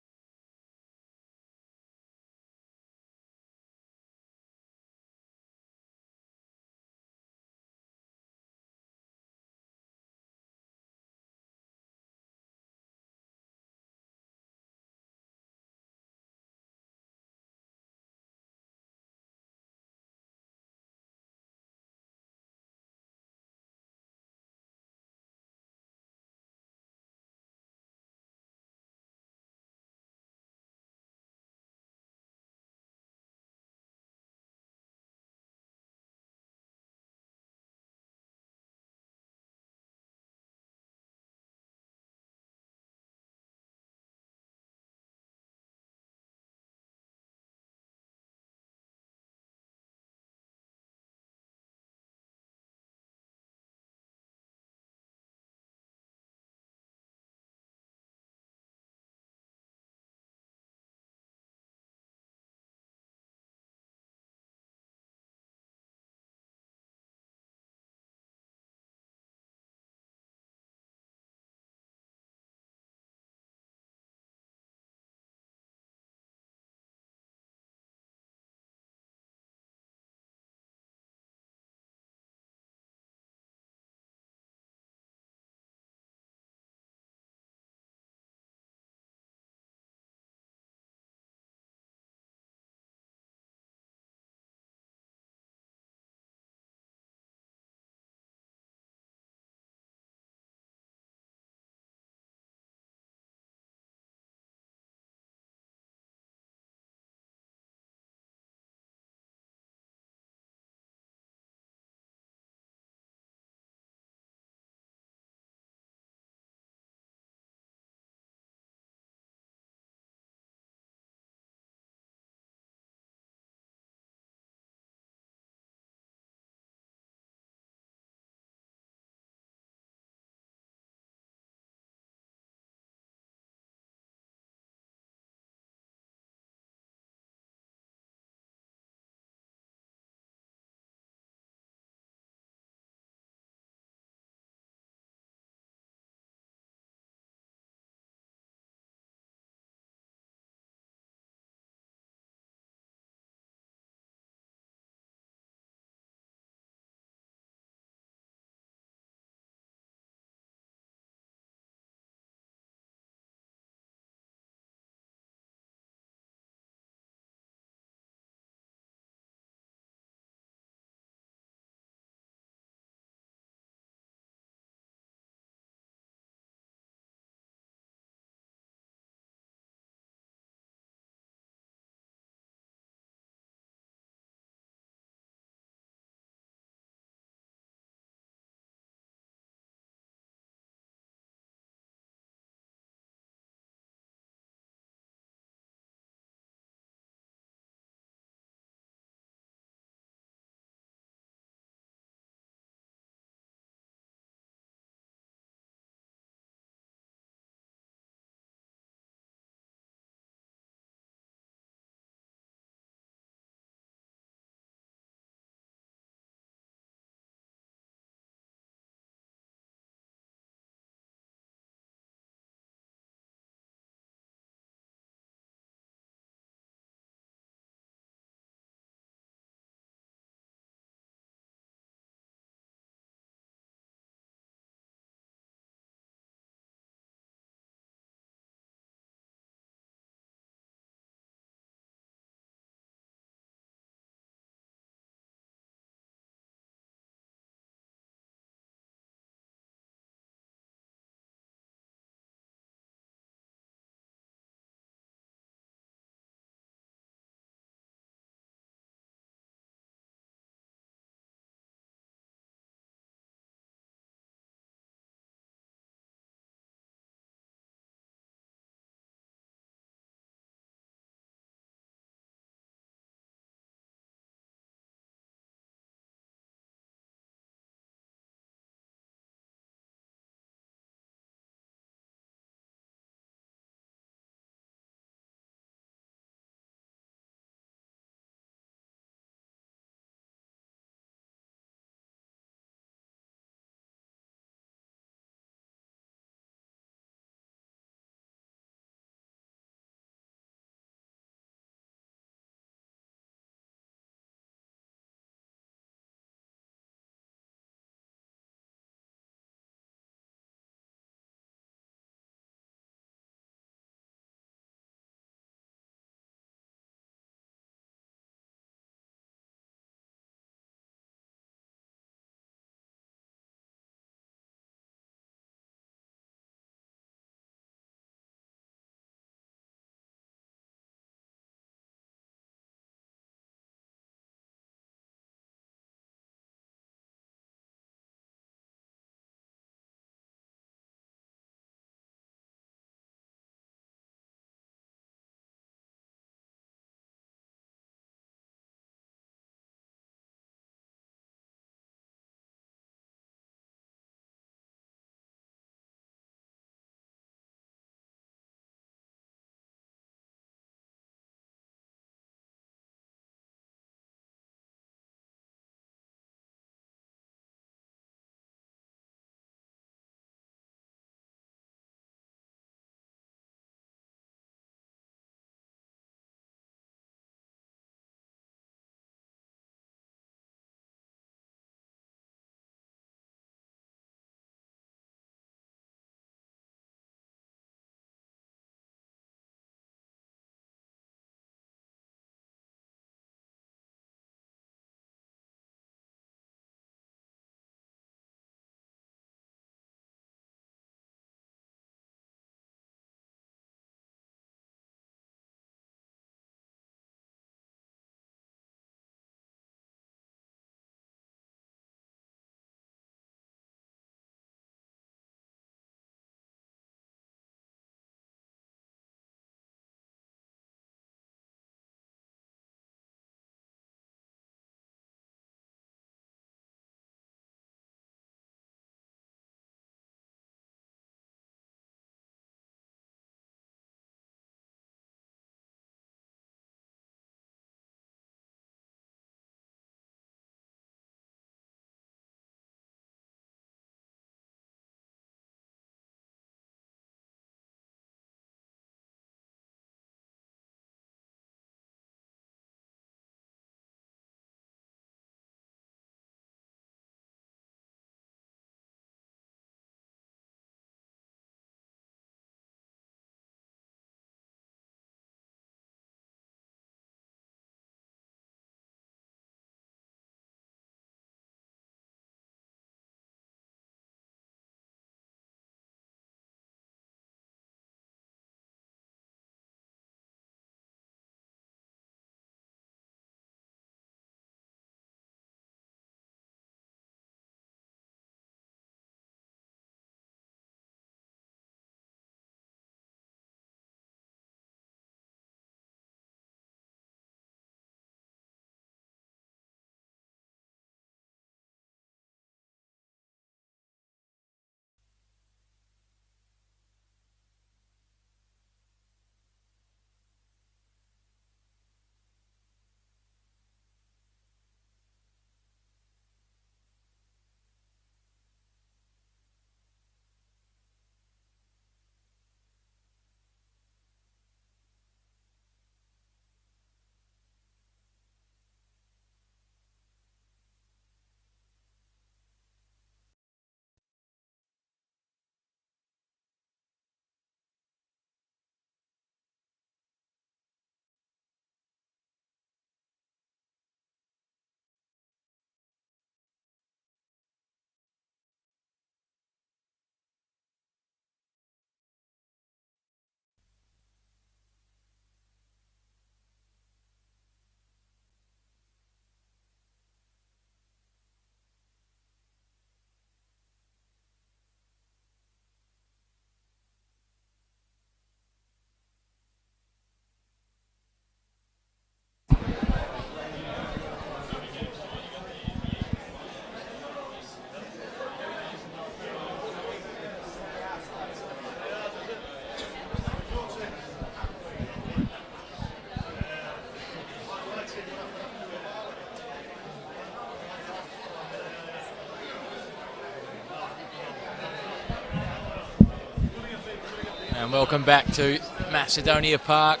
A: And welcome back to Macedonia Park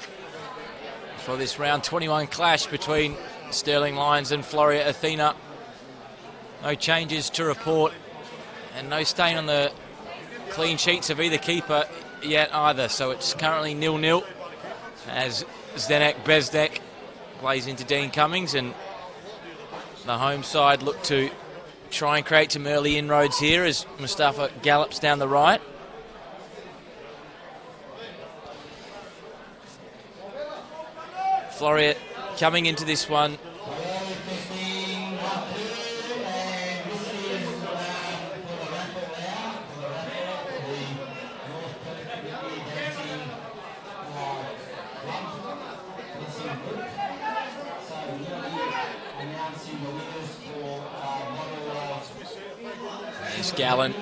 A: for this round 21 clash between Stirling Lions and Floreat Athena. No changes to report and no stain on the clean sheets of either keeper yet either, so it's currently 0-0 as Zdenek Bezdek plays into Dean Cummings, and the home side look to try and create some early inroads here as Mustafa gallops down the right. Floreat coming into this one Gallant.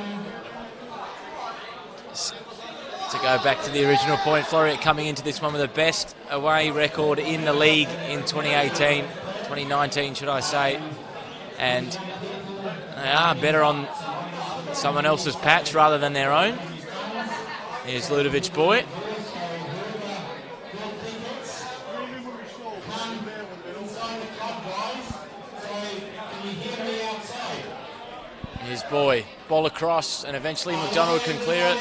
A: To go back to the original point, Floreat coming into this one with the best away record in the league in 2019 should I say, and they are better on someone else's patch rather than their own. Here's Ludovic Boy. Here's Boy. Ball across, and eventually McDonald can clear it.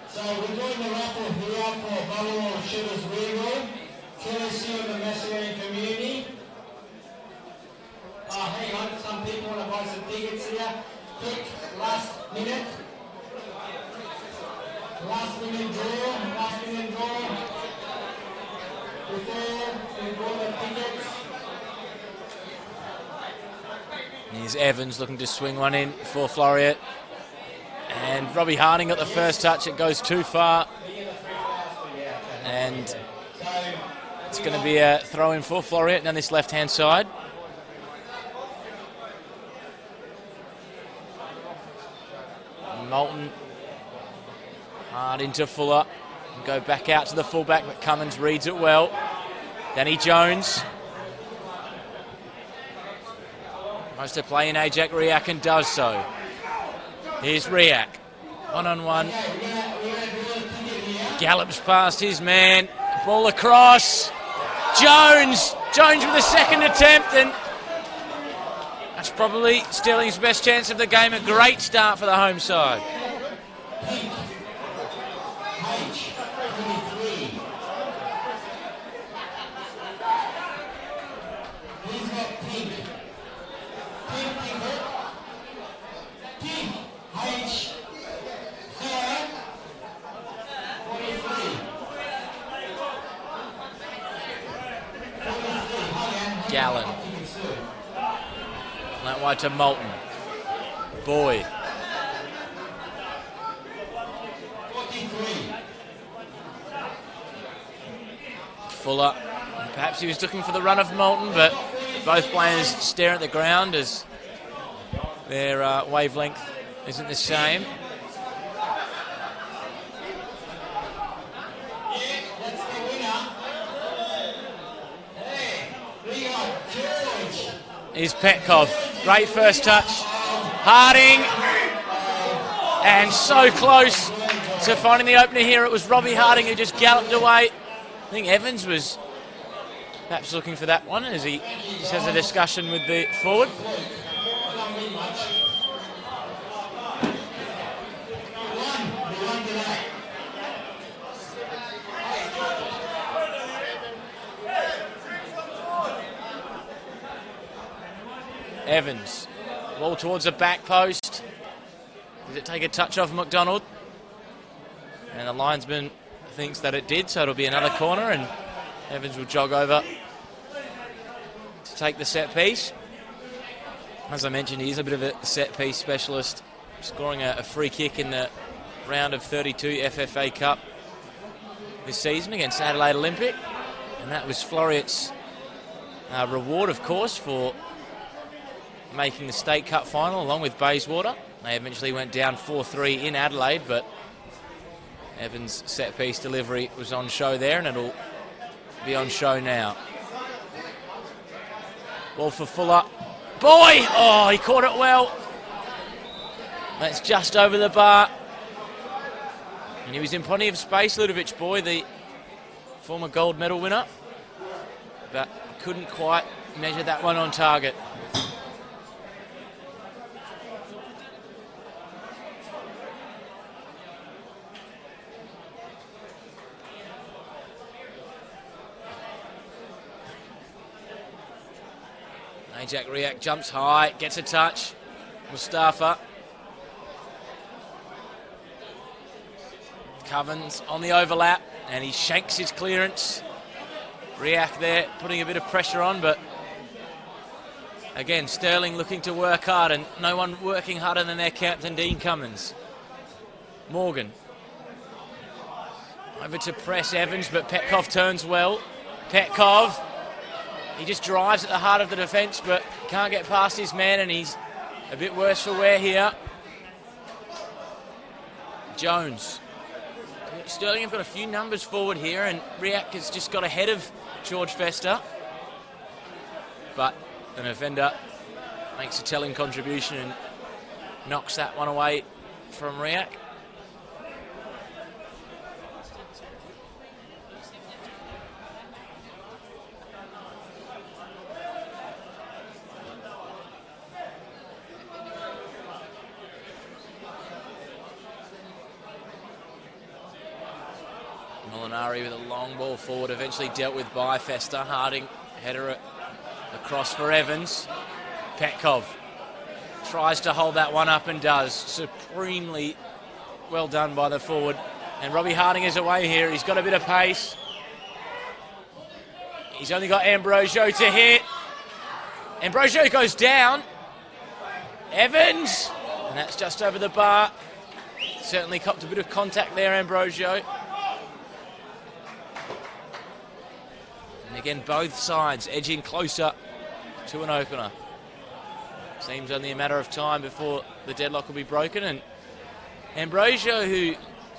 B: So we're doing the raffle here for Baltimore Shivers Regal, courtesy of the Macedonian community. Hang on, some people want to buy some tickets here. Quick, last minute. Last minute draw. Before we draw the tickets.
A: Here's Evans looking to swing one in for Floreat. And Robbie Harding got the first touch, it goes too far. And it's going to be a throw in for Floreat down this left hand side. Moulton hard into Fuller. Go back out to the fullback, but Cummins reads it well. Danny Jones. Wants to play in Ajak Riak and does so. Here's Riak. One-on-one. Gallops past his man. Ball across. Jones with a second attempt, and that's probably Stirling's best chance of the game. A great start for the home side. Gallen. That wide to Moulton. Boy. Fuller. Perhaps he was looking for the run of Moulton, but both players stare at the ground as their wavelength isn't the same. Is Petkov. Great first touch. Harding. And so close to finding the opener here. It was Robbie Harding who just galloped away. I think Evans was perhaps looking for that one as he just has a discussion with the forward. Evans, ball towards the back post. Does it take a touch off McDonald? And the linesman thinks that it did, so it'll be another corner, and Evans will jog over to take the set piece. As I mentioned, he is a bit of a set piece specialist, scoring a free kick in the round of 32 FFA Cup this season against Adelaide Olympic, and that was Floreat's reward, of course, for making the State Cup final along with Bayswater. They eventually went down 4-3 in Adelaide, but Evans' set-piece delivery was on show there, and it'll be on show now. Ball for Fuller. Boy! Oh, he caught it well. That's just over the bar. And he was in plenty of space, Ludovic Boy, the former gold medal winner. But couldn't quite measure that one on target. Jack Riak jumps high, gets a touch. Mustafa. Covens on the overlap, and he shanks his clearance. Riak there putting a bit of pressure on, but again, Stirling looking to work hard, and no one working harder than their captain, Dean Cummins. Morgan. Over to press Evans, but Petkov turns well. Petkov. He just drives at the heart of the defence, but can't get past his man, and he's a bit worse for wear here. Jones. Stirling have got a few numbers forward here, and Riak has just got ahead of George Fester. But an offender makes a telling contribution and knocks that one away from Riak. Molinari with a long ball forward, eventually dealt with by Fester. Harding, header across for Evans. Petkov tries to hold that one up and does. Supremely well done by the forward. And Robbie Harding is away here. He's got a bit of pace. He's only got Ambrosio to hit. Ambrosio goes down. Evans, and that's just over the bar. Certainly copped a bit of contact there, Ambrosio. And again, both sides edging closer to an opener. Seems only a matter of time before the deadlock will be broken. And Ambrosio, who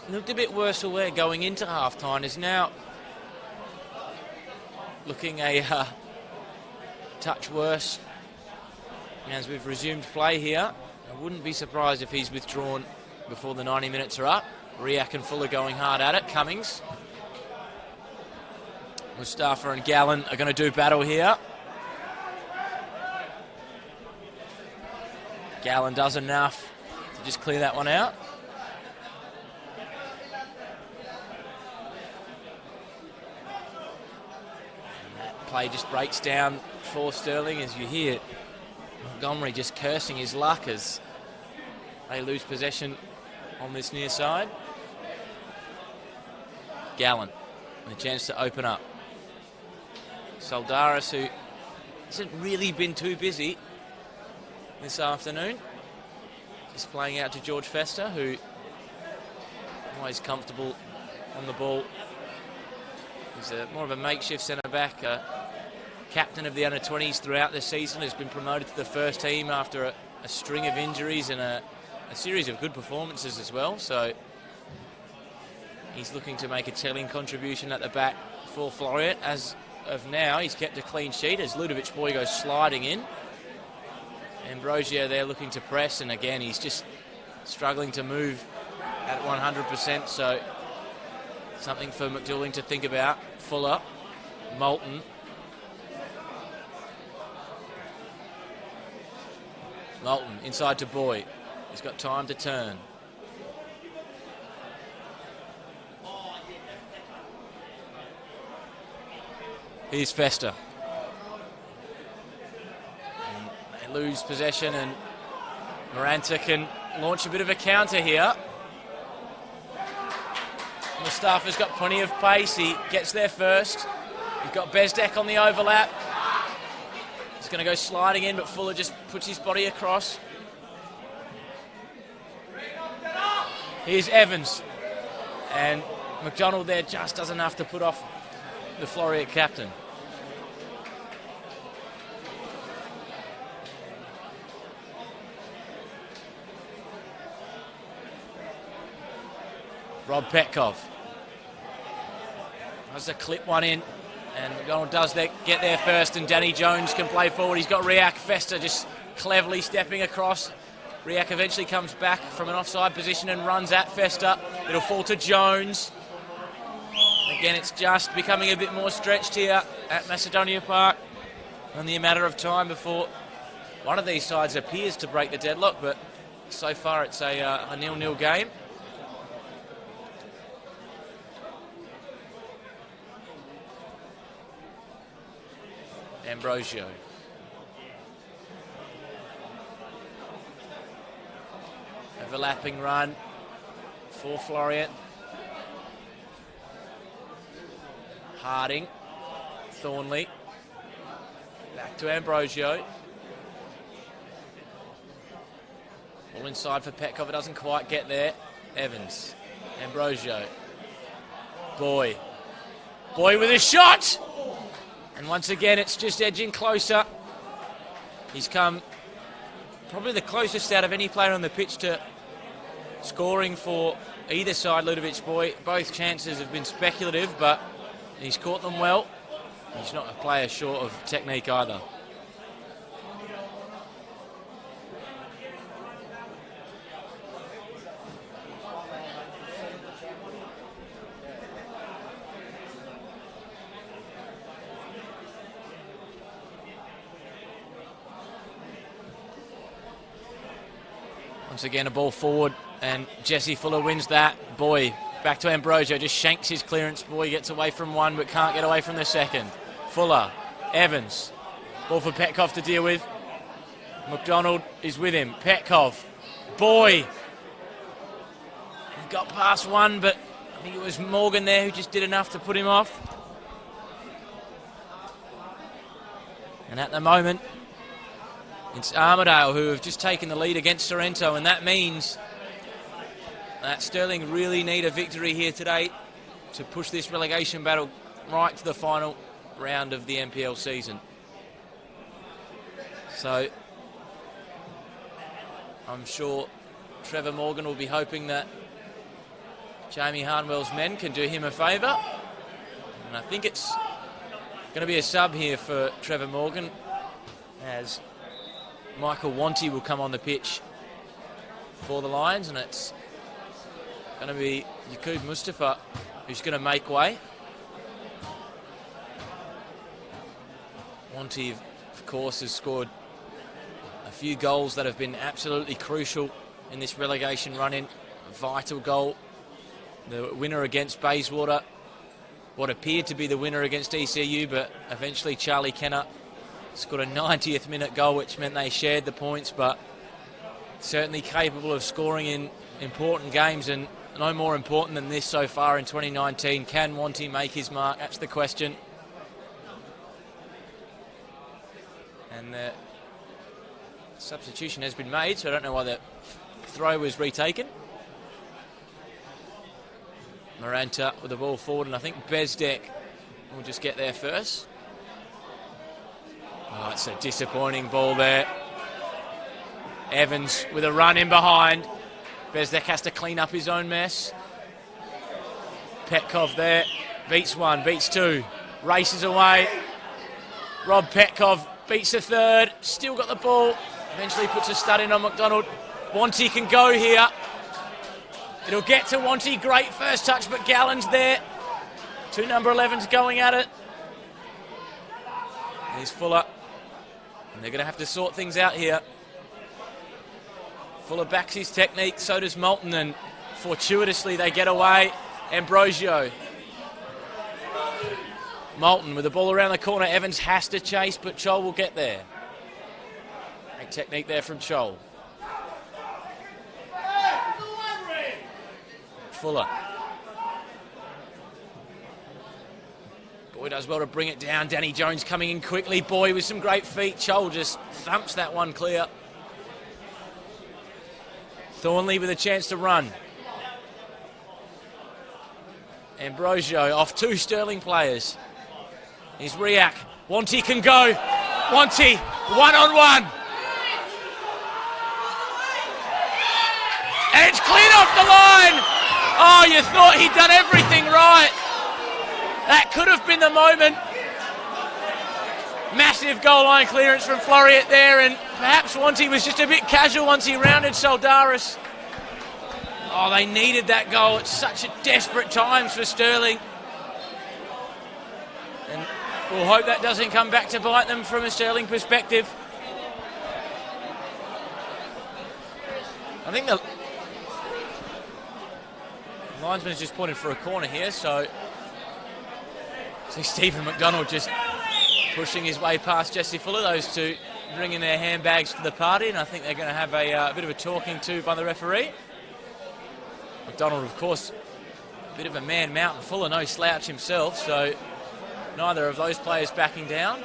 A: looked a bit worse for wear going into half-time, is now looking a touch worse as we've resumed play here. I wouldn't be surprised if he's withdrawn before the 90 minutes are up. Riak and Fuller going hard at it. Cummings. Mustafa and Gallen are going to do battle here. Gallen does enough to just clear that one out. And that play just breaks down for Stirling as you hear Montgomery just cursing his luck as they lose possession on this near side. Gallen with a chance to open up. Soldaris, who hasn't really been too busy this afternoon, just playing out to George Fester, who always comfortable on the ball. He's more of a makeshift centre-back, captain of the under-20s throughout the season, has been promoted to the first team after a string of injuries and a series of good performances as well. So he's looking to make a telling contribution at the back for Floreat. As of now, he's kept a clean sheet as Ludovic Boy goes sliding in. Ambrosio there looking to press, and again he's just struggling to move at 100%, so something for McDouling to think about. Fuller, Moulton. Moulton inside to Boy. He's got time to turn. Here's Fester. And they lose possession, and Maranta can launch a bit of a counter here. Mustafa's got plenty of pace. He gets there first. He's got Bezdek on the overlap. He's going to go sliding in, but Fuller just puts his body across. Here's Evans. And McDonald there just does enough to put off the Floreat captain. Rob Petkov has to clip one in, And McDonald does get there first, and Danny Jones can play forward. He's got Riak. Festa just cleverly stepping across. Riak eventually comes back from an offside position and runs at Festa. It'll fall to Jones. Again, it's just becoming a bit more stretched here at Macedonia Park. Only a matter of time before one of these sides appears to break the deadlock, but so far it's a 0-0 game. Ambrosio. Overlapping run for Floreat. Harding. Thornley. Back to Ambrosio. All inside for Petkov. It doesn't quite get there. Evans. Ambrosio. Boy with a shot! And once again, it's just edging closer. He's come probably the closest out of any player on the pitch to scoring for either side, Ludovic Boy. Both chances have been speculative, but he's caught them well. He's not a player short of technique either. Once again, a ball forward, and Jesse Fuller wins that. Boy, back to Ambrosio, just shanks his clearance. Boy gets away from one, but can't get away from the second. Fuller, Evans, ball for Petkov to deal with. McDonald is with him. Petkov, Boy. He got past one, but I think it was Morgan there who just did enough to put him off. And at the moment, it's Armidale who have just taken the lead against Sorrento, and that means that Stirling really need a victory here today to push this relegation battle right to the final round of the NPL season. So I'm sure Trevor Morgan will be hoping that Jamie Harnwell's men can do him a favour. And I think it's going to be a sub here for Trevor Morgan, as Michael Wanty will come on the pitch for the Lions, and it's going to be Yaqub Mustafa who's going to make way. Wanty, of course, has scored a few goals that have been absolutely crucial in this relegation run-in. A vital goal, the winner against Bayswater, what appeared to be the winner against ECU, but eventually Charlie Kenner scored a 90th minute goal, which meant they shared the points, but certainly capable of scoring in important games, and no more important than this so far in 2019. Can Wanty make his mark? That's the question. And the substitution has been made, so I don't know why the throw was retaken. Maranta with the ball forward, and I think Bezdek will just get there first. Oh, it's a disappointing ball there. Evans with a run in behind. Bezdek has to clean up his own mess. Petkov there, beats one, beats two, races away. Rob Petkov beats the third, still got the ball, eventually puts a stud in on McDonald. Wanty can go here. It'll get to Wanty, great first touch, but Gallen's there. Two number 11s going at it. Here's Fuller. And they're going to have to sort things out here. Fuller backs his technique, so does Moulton, and fortuitously they get away. Ambrosio. Moulton with the ball around the corner. Evans has to chase, but Chol will get there. Great technique there from Chol. Fuller. Boy does well to bring it down. Danny Jones coming in quickly. Boy with some great feet. Chol just thumps that one clear. Thornley with a chance to run. Ambrosio off two Stirling players. Here's Riak. Wanty can go. Wanty, one-on-one. And it's cleared off the line. Oh, you thought he'd done everything right. That could have been the moment Massive goal line clearance from Floreat there, and perhaps Wanty was just a bit casual once he rounded Soldaris. Oh, they needed that goal at such a desperate times for Stirling. And we'll hope that doesn't come back to bite them from a Stirling perspective. I think the linesman has just pointed for a corner here, so see Stephen McDonald just pushing his way past Jesse Fuller, those two bringing their handbags to the party, and I think they're going to have a bit of a talking to by the referee. McDonald, of course, a bit of a man mountain, Fuller no slouch himself, so neither of those players backing down.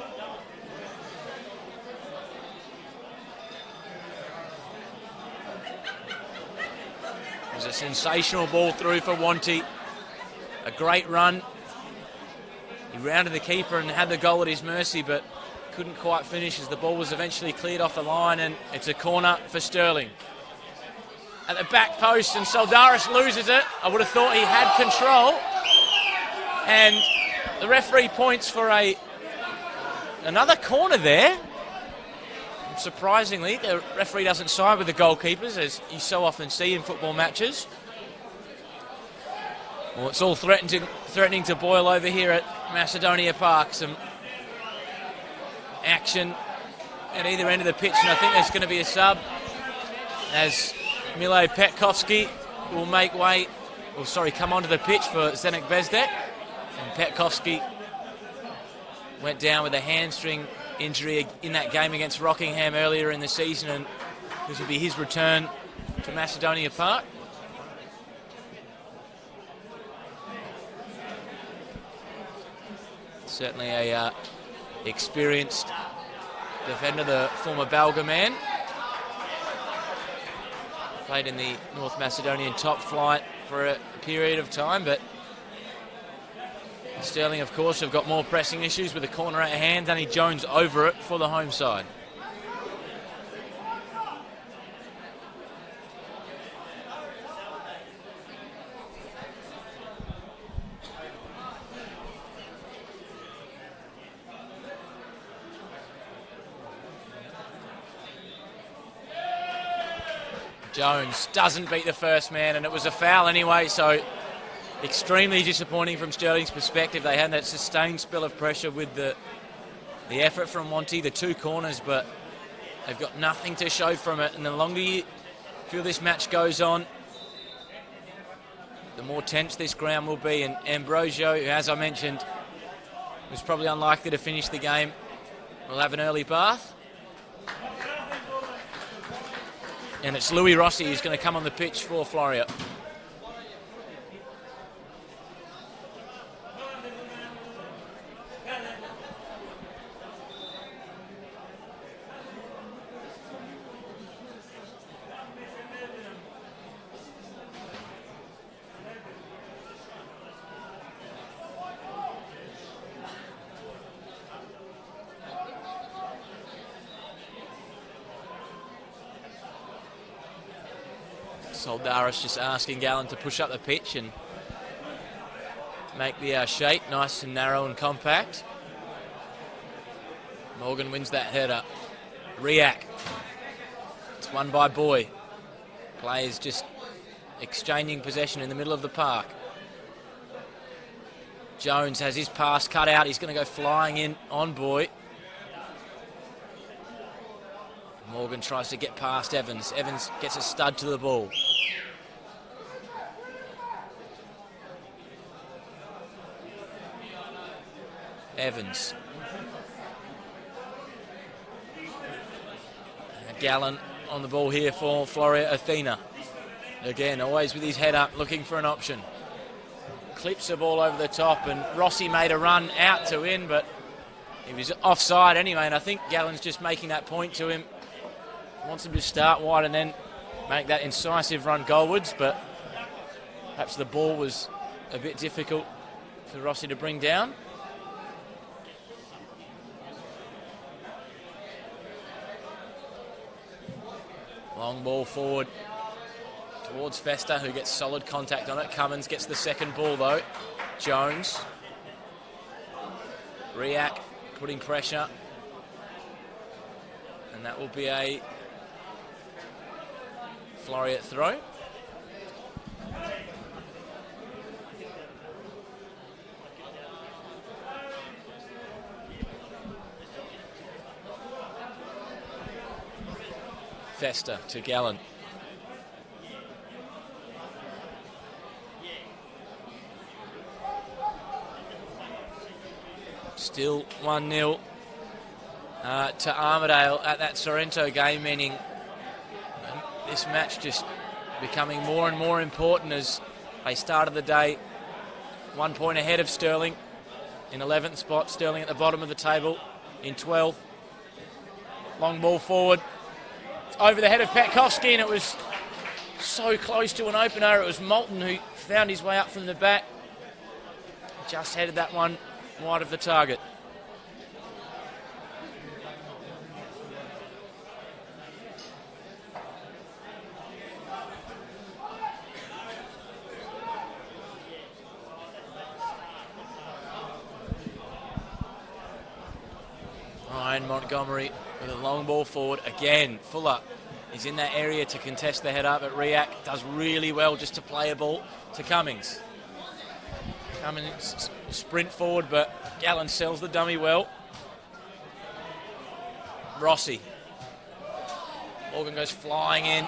A: It was a sensational ball through for Wanty. A great run. He rounded the keeper and had the goal at his mercy, but couldn't quite finish as the ball was eventually cleared off the line, and it's a corner for Stirling. At the back post, and Soldaris loses it. I would have thought he had control. And the referee points for another corner there. And surprisingly, the referee doesn't side with the goalkeepers, as you so often see in football matches. Well, it's all threatening to boil over here at Macedonia Park. Some action at either end of the pitch, and I think there's going to be a sub as Milo Petkovski will come onto the pitch for Zdenek Bezdek. And Petkovski went down with a hamstring injury in that game against Rockingham earlier in the season, and this will be his return to Macedonia Park. Certainly a experienced defender, the former Balga man. Played in the North Macedonian top flight for a period of time, but Stirling, of course, have got more pressing issues with a corner at hand. Danny Jones over it for the home side. Jones doesn't beat the first man, and it was a foul anyway, so extremely disappointing from Stirling's perspective. They had that sustained spell of pressure with the effort from Wanty, the two corners, but they've got nothing to show from it. And the longer you feel this match goes on, the more tense this ground will be. And Ambrosio, who, as I mentioned, was probably unlikely to finish the game, will have an early bath. And it's Louis Rossi who's going to come on the pitch for Floreat. Soldaris just asking Gallen to push up the pitch and make the shape nice and narrow and compact. Morgan wins that header. Riak. It's won by Boy. Players just exchanging possession in the middle of the park. Jones has his pass cut out. He's going to go flying in on Boy. Morgan tries to get past Evans. Evans gets a stud to the ball. Evans. Gallen on the ball here for Floreat. Athena. Again, always with his head up, looking for an option. Clips the ball over the top, and Rossi made a run out to in, but he was offside anyway, and I think Gallen's just making that point to him. Wants him to start wide and then make that incisive run goalwards, but perhaps the ball was a bit difficult for Rossi to bring down. Long ball forward towards Festa, who gets solid contact on it. Cummins gets the second ball though. Jones. Riak putting pressure And that will be a Floreat throw. Festa to Gallen. Still 1-0 to Armadale at that Sorrento game, meaning this match just becoming more and more important as they started the day 1 point ahead of Stirling in 11th spot. Stirling at the bottom of the table in 12th. Long ball forward. Over the head of Petkovsky, and it was so close to an opener. It was Moulton who found his way up from the back. Just headed that one wide of the target. Ryan Montgomery with a long ball forward. Again, Fuller is in that area to contest the head up, but Riak does really well just to play a ball to Cummings. Cummings sprint forward, but Gallen sells the dummy well. Rossi. Morgan goes flying in,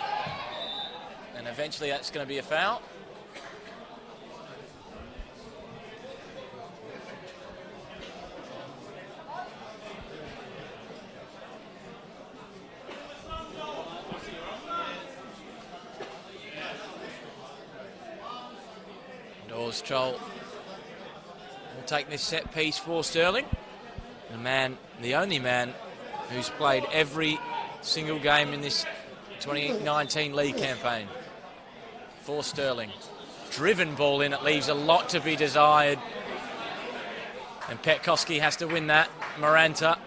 A: and eventually that's going to be a foul. Troll will take this set piece for Stirling. The only man who's played every single game in this 2019 league campaign for Stirling. Driven ball in, it leaves a lot to be desired. And Petkovsky has to win that. Maranta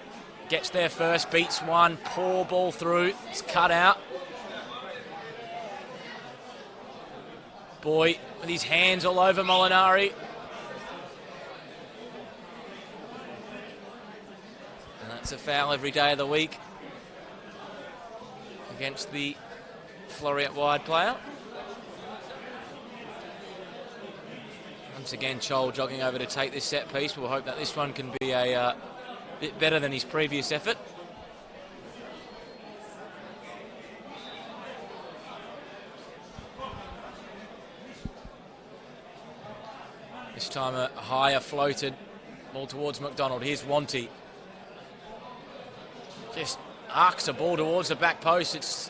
A: gets there first, beats one, poor ball through, it's cut out. Boy with his hands all over Molinari. And that's a foul every day of the week against the Floreat wide player. Once again, Chol jogging over to take this set piece. We'll hope that this one can be a bit better than his previous effort. This time a higher floated ball towards McDonald. Here's Wanty. Just arcs a ball towards the back post. It's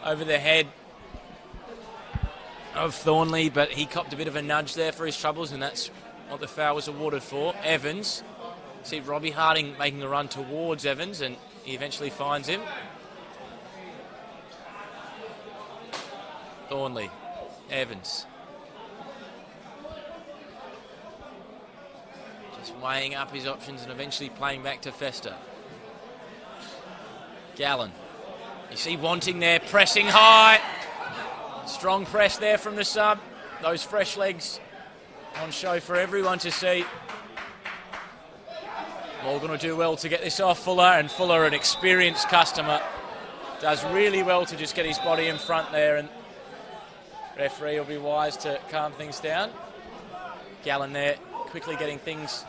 A: over the head of Thornley, but he copped a bit of a nudge there for his troubles, and that's what the foul was awarded for. Evans. See Robbie Harding making a run towards Evans, and he eventually finds him. Thornley. Evans. Weighing up his options and eventually playing back to Festa. Gallen. You see Wanting there, pressing high. Strong press there from the sub. Those fresh legs on show for everyone to see. Morgan will do well to get this off Fuller, and Fuller, an experienced customer, does really well to just get his body in front there, and referee will be wise to calm things down. Gallen there, quickly getting things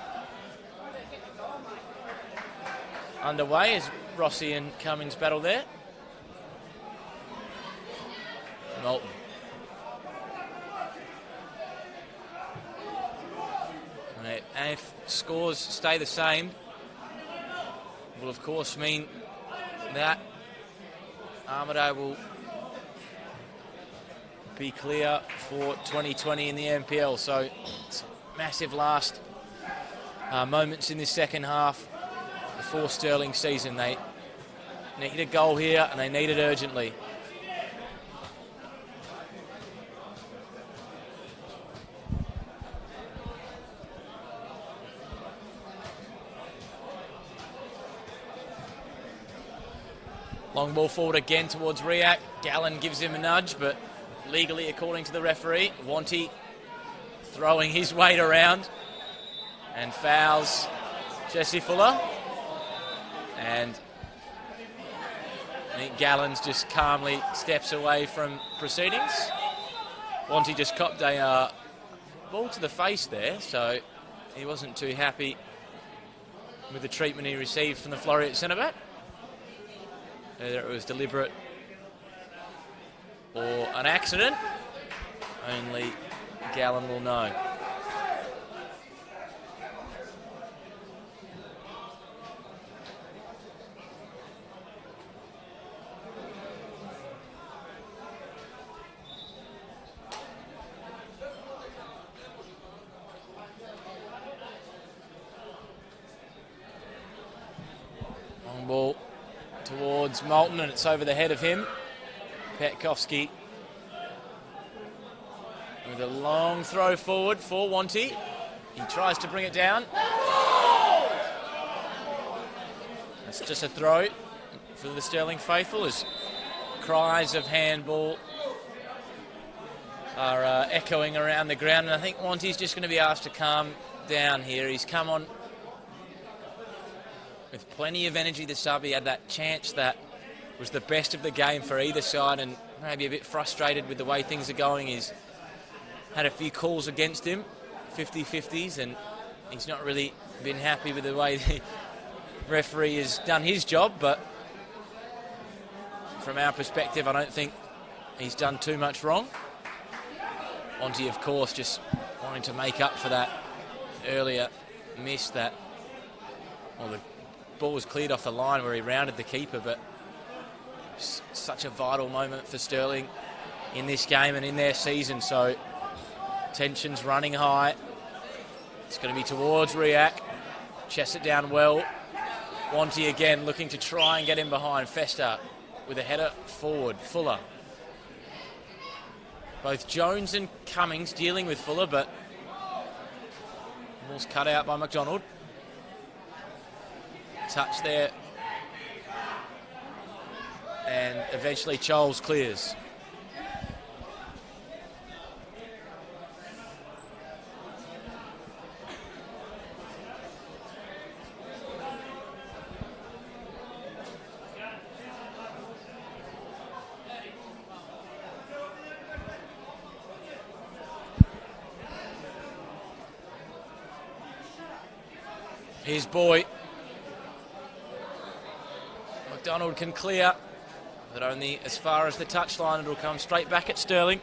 A: underway as Rossi and Cummings battle there. Moulton. And if scores stay the same, will of course mean that Armadale will be clear for 2020 in the NPL. So it's massive last moments in this second half before Stirling season. They need a goal here, and they need it urgently. Long ball forward again towards Riak. Gallen gives him a nudge, but legally, according to the referee, Wanty throwing his weight around and fouls Jesse Fuller. And I think Gallons just calmly steps away from proceedings. Wanty just copped a ball to the face there, so he wasn't too happy with the treatment he received from the Floreat centre-back. Whether it was deliberate or an accident, only Gallon will know. Long ball towards Moulton, and it's over the head of him. Petkovski with a long throw forward for Wanty. He tries to bring it down. It's just a throw for the Stirling faithful as cries of handball are echoing around the ground, and I think Wanty's just going to be asked to calm down here. He's come on with plenty of energy, the sub. He had that chance that was the best of the game for either side, and maybe a bit frustrated with the way things are going. He's had a few calls against him, 50-50s, and he's not really been happy with the way the referee has done his job, but from our perspective, I don't think he's done too much wrong. Wanty, of course, just wanting to make up for that earlier miss that, well, the ball was cleared off the line where he rounded the keeper, but such a vital moment for Stirling in this game and in their season, so tension's running high. It's going to be towards Riak. Chests it down well. Wanty again looking to try and get him behind. Festa with a header forward. Fuller. Both Jones and Cummings dealing with Fuller, but ball's cut out by McDonald. Touch there. And eventually Charles clears. His boy. McDonald can clear, but only as far as the touchline. It'll come straight back at Stirling.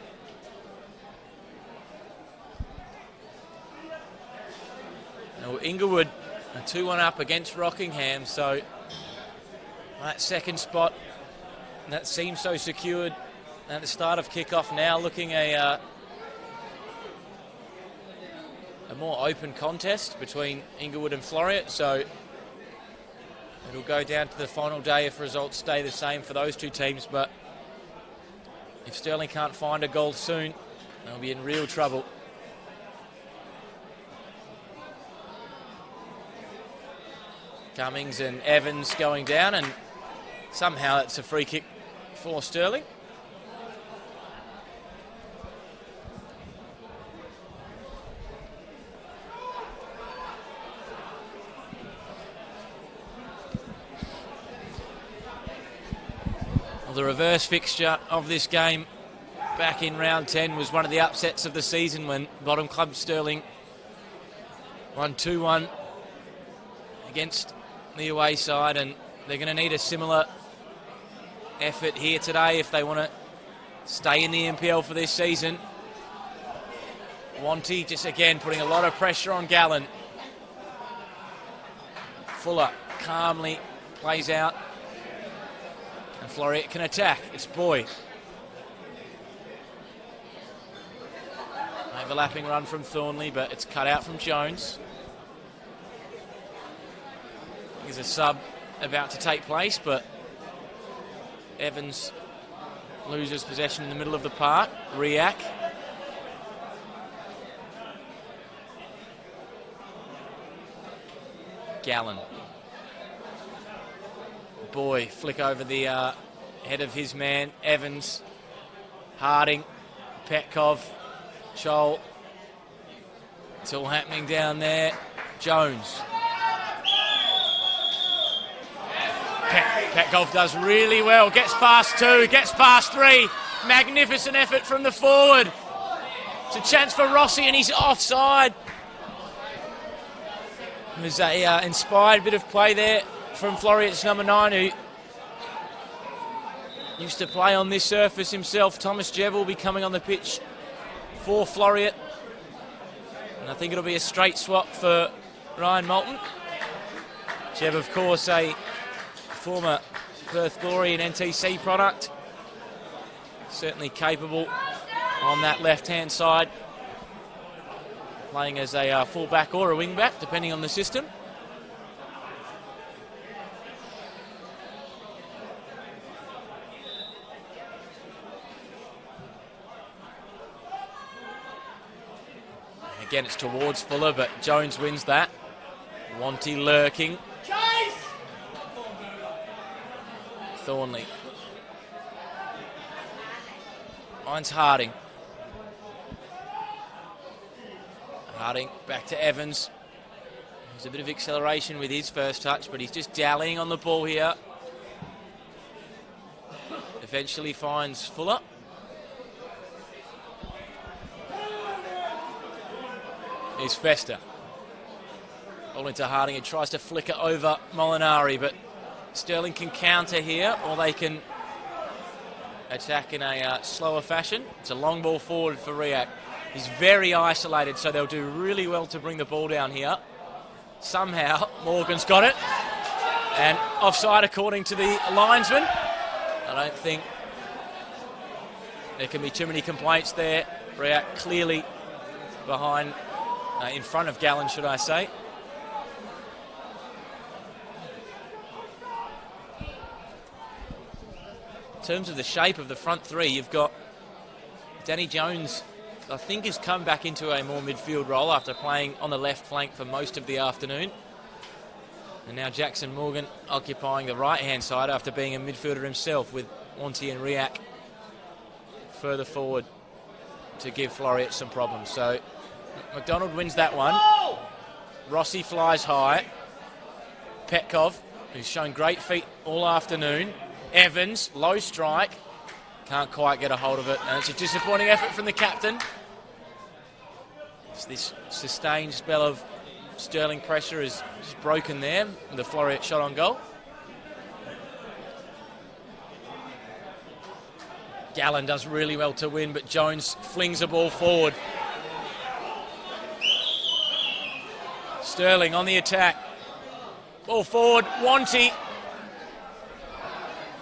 A: Now Inglewood are 2-1 up against Rockingham, so that second spot that seemed so secured at the start of kickoff now looking a more open contest between Inglewood and Floreat, so it'll go down to the final day if results stay the same for those two teams. But if Stirling can't find a goal soon, they'll be in real trouble. Cummings and Evans going down, and somehow it's a free kick for Stirling. The reverse fixture of this game back in round 10 was one of the upsets of the season when bottom club Stirling won 2-1 against the away side, and they're going to need a similar effort here today if they want to stay in the NPL for this season. Wanty just again putting a lot of pressure on Gallen. Fuller calmly plays out. And Floreat can attack. It's Boy. Overlapping run from Thornley, but it's cut out from Jones. There's a sub about to take place, but Evans loses possession in the middle of the park. Riak. Gallen. Boy, flick over the head of his man. Evans, Harding, Petkov, Scholl. It's all happening down there. Jones. Petkov does really well, gets past 2, gets past 3. Magnificent effort from the forward. It's a chance for Rossi and he's offside. It was a inspired bit of play there from Floreat's number 9, who used to play on this surface himself. Thomas Jebb will be coming on the pitch for Floreat. And I think it'll be a straight swap for Ryan Moulton. Jebb, of course, a former Perth Glory and NTC product. Certainly capable on that left-hand side, playing as a full-back or a wing-back, depending on the system. Again, it's towards Fuller, but Jones wins that. Wanty lurking. Thornley. Finds Harding. Harding back to Evans. There's a bit of acceleration with his first touch, but he's just dallying on the ball here. Eventually finds Fuller. Is Fester. All into Harding, who tries to flick it over Molinari, but Stirling can counter here, or they can attack in a slower fashion. It's a long ball forward for Riak. He's very isolated, so they'll do really well to bring the ball down here. Somehow, Morgan's got it. And offside according to the linesman. I don't think there can be too many complaints there. Riak clearly behind, in front of Gallen, should I say. In terms of the shape of the front three, you've got Danny Jones, I think, has come back into a more midfield role after playing on the left flank for most of the afternoon. And now Jackson Morgan occupying the right-hand side after being a midfielder himself, with Wanty and Riak further forward to give Floreat some problems. So McDonald wins that one. Rossi flies high. Petkov, who's shown great feet all afternoon. Evans, low strike. Can't quite get a hold of it. And it's a disappointing effort from the captain. It's this sustained spell of Stirling pressure is just broken there. The Floreat shot on goal. Gallen does really well to win, but Jones flings a ball forward. Stirling on the attack. Ball forward, Wanty.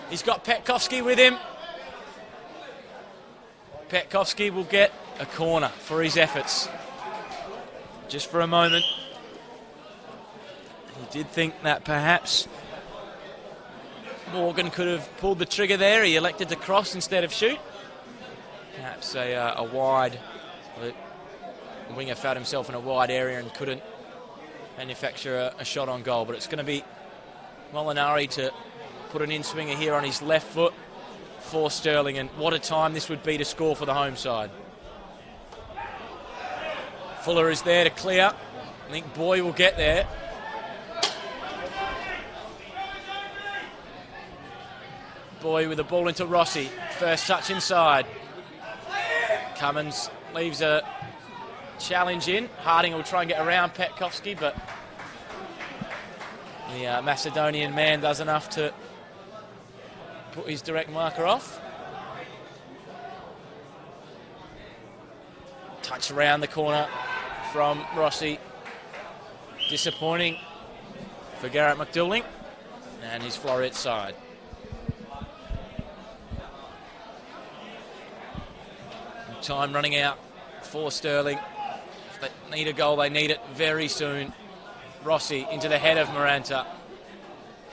A: He's got Petkovski with him. Petkovski will get a corner for his efforts. Just for a moment, he did think that perhaps Morgan could have pulled the trigger there. He elected to cross instead of shoot. Perhaps a wide. The winger found himself in a wide area and couldn't manufacture a shot on goal. But it's going to be Molinari to put an in-swinger here on his left foot for Stirling. And what a time this would be to score for the home side. Fuller is there to clear. I think Boy will get there. Boy with the ball into Rossi. First touch inside. Cummins leaves a challenge in. Harding will try and get around Petkovski, but the Macedonian man does enough to put his direct marker off. Touch around the corner from Rossi. Disappointing for Garrett McDouling and his Floreat side. Time running out for Stirling. If they need a goal, they need it very soon. Rossi into the head of Maranta.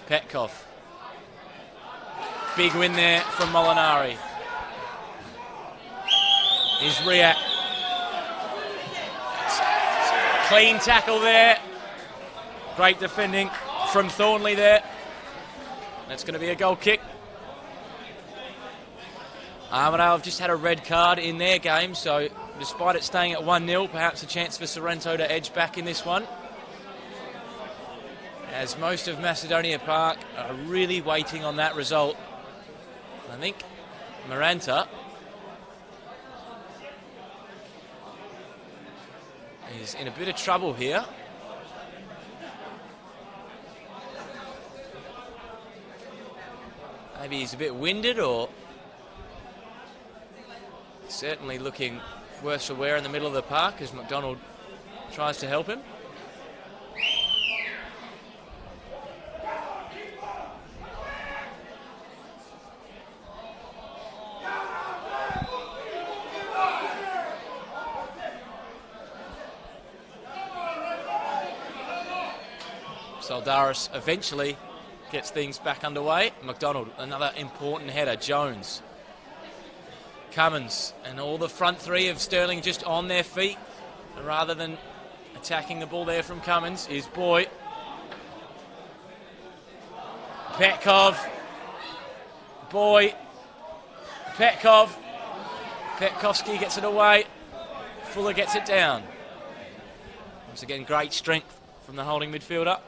A: Petkov. Big win there from Molinari. Is Riak. Clean tackle there. Great defending from Thornley there. That's going to be a goal kick. Armidale have just had a red card in their game, so despite it staying at 1-0, perhaps a chance for Sorrento to edge back in this one. as most of Macedonia Park are really waiting on that result. I think Maranta is in a bit of trouble here. Maybe he's a bit winded, or certainly looking worse for wear in the middle of the park as McDonald tries to help him. Soldaris eventually gets things back underway. McDonald, another important header. Jones, Cummins, and all the front three of Stirling just on their feet. And rather than attacking the ball there from Cummins is Boy. Petkov. Boy. Petkov. Petkovsky gets it away. Fuller gets it down. Once again, great strength from the holding midfielder.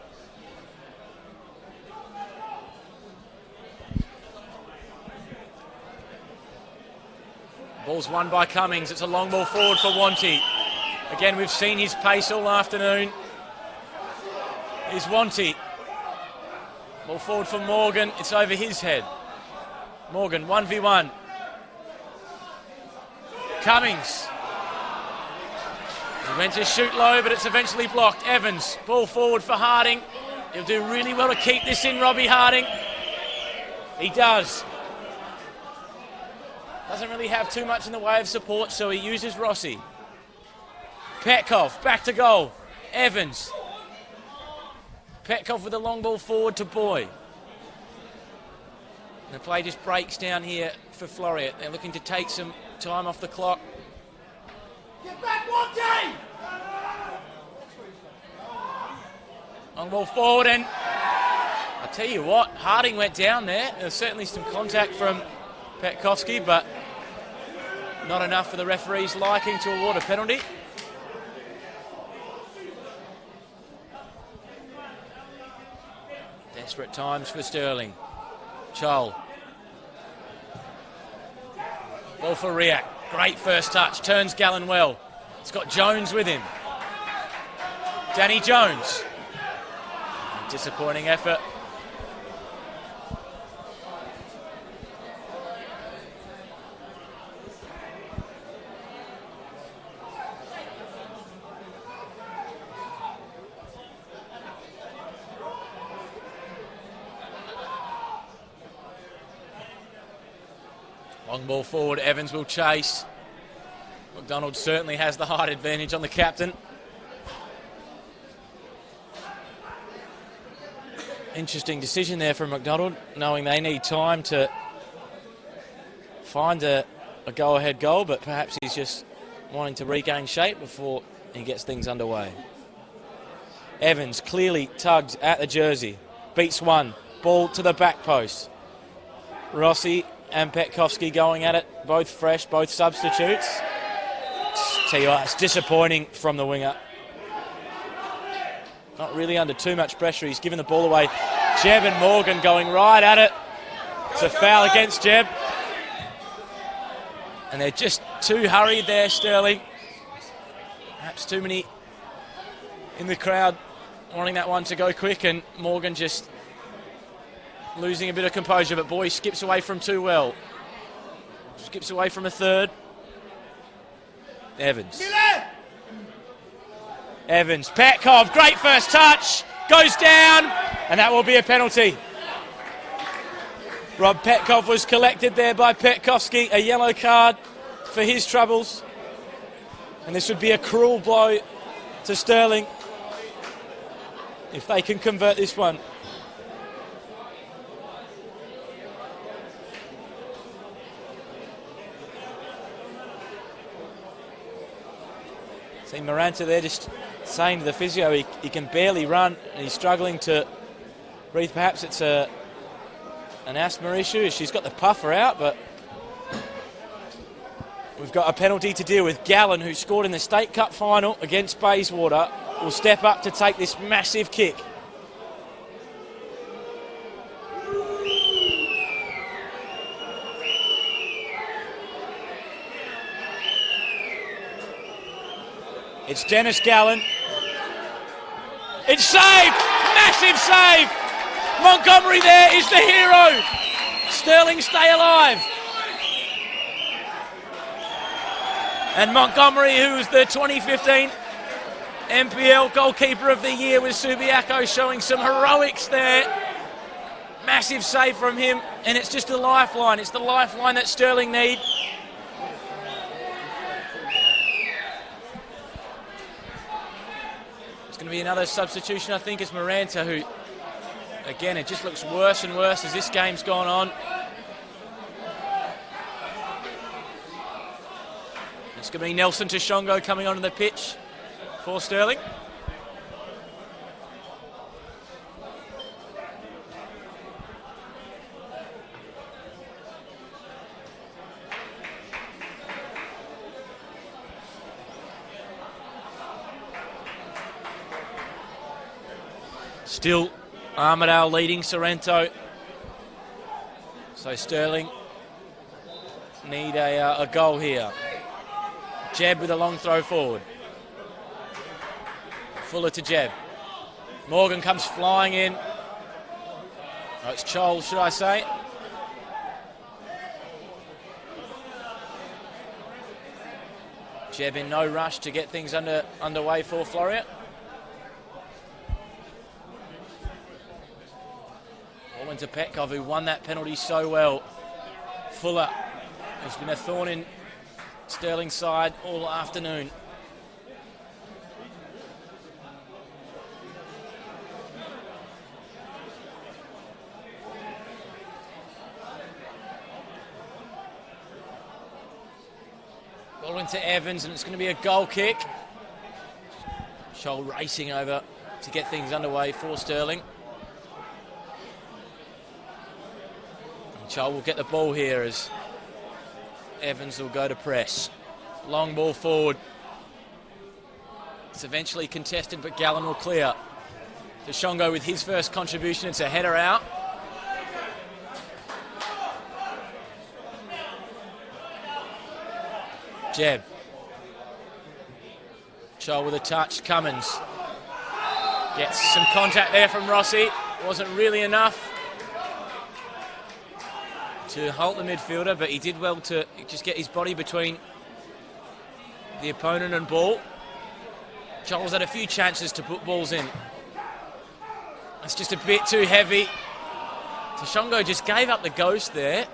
A: Ball's won by Cummings. It's a long ball forward for Wanty. Again, we've seen his pace all afternoon. Here's Wanty. Ball forward for Morgan. It's over his head. Morgan, 1v1. Cummings. He went to shoot low, but it's eventually blocked. Evans, ball forward for Harding. He'll do really well to keep this in, Robbie Harding. He does. Doesn't really have too much in the way of support, so he uses Rossi. Petkov, back to goal. Evans. Petkov with a long ball forward to Boy. The play just breaks down here for Floreat. They're looking to take some time off the clock.
C: Get back, Wanty!
A: Long ball forward, and I tell you what, Harding went down there. There's certainly some contact from Petkovsky, but not enough for the referee's liking to award a penalty. Desperate times for Stirling. Chol. Ball for Riak. Great first touch. Turns Gallen well. It's got Jones with him. Danny Jones. Disappointing effort. Long ball forward, Evans will chase. McDonald certainly has the height advantage on the captain. Interesting decision there from McDonald, knowing they need time to find a go-ahead goal, but perhaps he's just wanting to regain shape before he gets things underway. Evans clearly tugs at the jersey. Beats one. Ball to the back post. Rossi and Petkovsky going at it, both fresh, both substitutes. Tell you what, it's disappointing from the winger. Not really under too much pressure. He's given the ball away. Jeb and Morgan going right at it. It's a foul against Jeb. And they're just too hurried there, Stirling. Perhaps too many in the crowd wanting that one to go quick, and Morgan just losing a bit of composure, but Boy skips away from two well. Skips away from a third. Evans. Evans. Petkov, great first touch. Goes down, and that will be a penalty. Rob Petkov was collected there by Petkovsky. A yellow card for his troubles. And this would be a cruel blow to Stirling if they can convert this one. See Maranta there just saying to the physio he can barely run and he's struggling to breathe. Perhaps it's an asthma issue. She's got the puffer out, but we've got a penalty to deal with. Gallen, who scored in the State Cup final against Bayswater, will step up to take this massive kick. It's Dennis Gallen. It's saved! Massive save! Montgomery there is the hero. Stirling stay alive. And Montgomery, who was the 2015 NPL Goalkeeper of the Year with Subiaco, showing some heroics there. Massive save from him, and it's just a lifeline. It's the lifeline that Stirling need. It's going to be another substitution, I think, is Maranta, who, again, it just looks worse and worse as this game's gone on. It's going to be Nelson Tshongo coming onto the pitch for Stirling. Still Armidale leading Sorrento. So Stirling need a goal here. Jeb with a long throw forward. Fuller to Jeb. Morgan comes flying in. Oh, it's Chol, should I say. Jeb in no rush to get things underway for Floreat. Ball into Petkov, who won that penalty so well. Fuller has been a thorn in Stirling's side all afternoon. Ball into Evans, and it's going to be a goal kick. Scholl racing over to get things underway for Stirling. And Scholl will get the ball here as Evans will go to press. Long ball forward. It's eventually contested, but Gallen will clear. Tshongo with his first contribution. It's a header out. Jeb. Scholl with a touch. Cummins gets some contact there from Rossi. Wasn't really enough to halt the midfielder, but he did well to just get his body between the opponent and ball. Scholl's had a few chances to put balls in. It's just a bit too heavy. Tshongo just gave up the ghost there.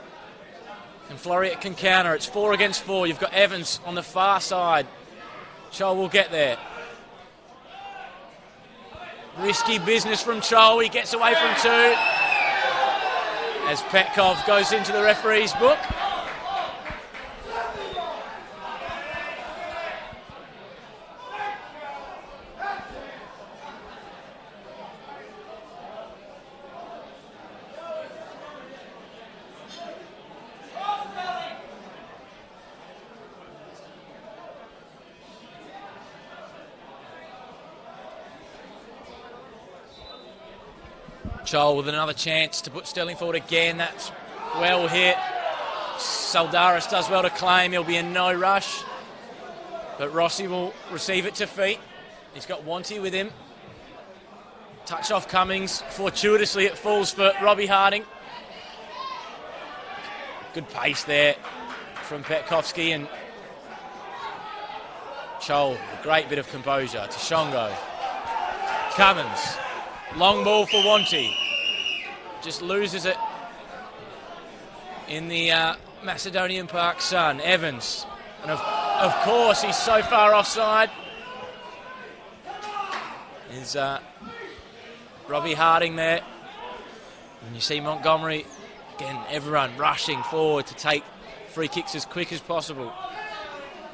A: And Floreat can counter. It's 4 against 4. You've got Evans on the far side. Scholl will get there. Risky business from Scholl. He gets away from 2. As Petkov goes into the referee's book. Scholl with another chance to put Stirling forward again. That's well hit. Saldaris does well to claim. He'll be in no rush. But Rossi will receive it to feet. He's got Wanty with him. Touch off Cummings. Fortuitously it falls for Robbie Harding. Good pace there from Petkovski, and Scholl, a great bit of composure. Tshongo. Cummins. Long ball for Wanty. Just loses it in the Macedonian Park sun. Evans. And of course, he's so far offside. Is Robbie Harding there. And you see Montgomery, again, everyone rushing forward to take free kicks as quick as possible.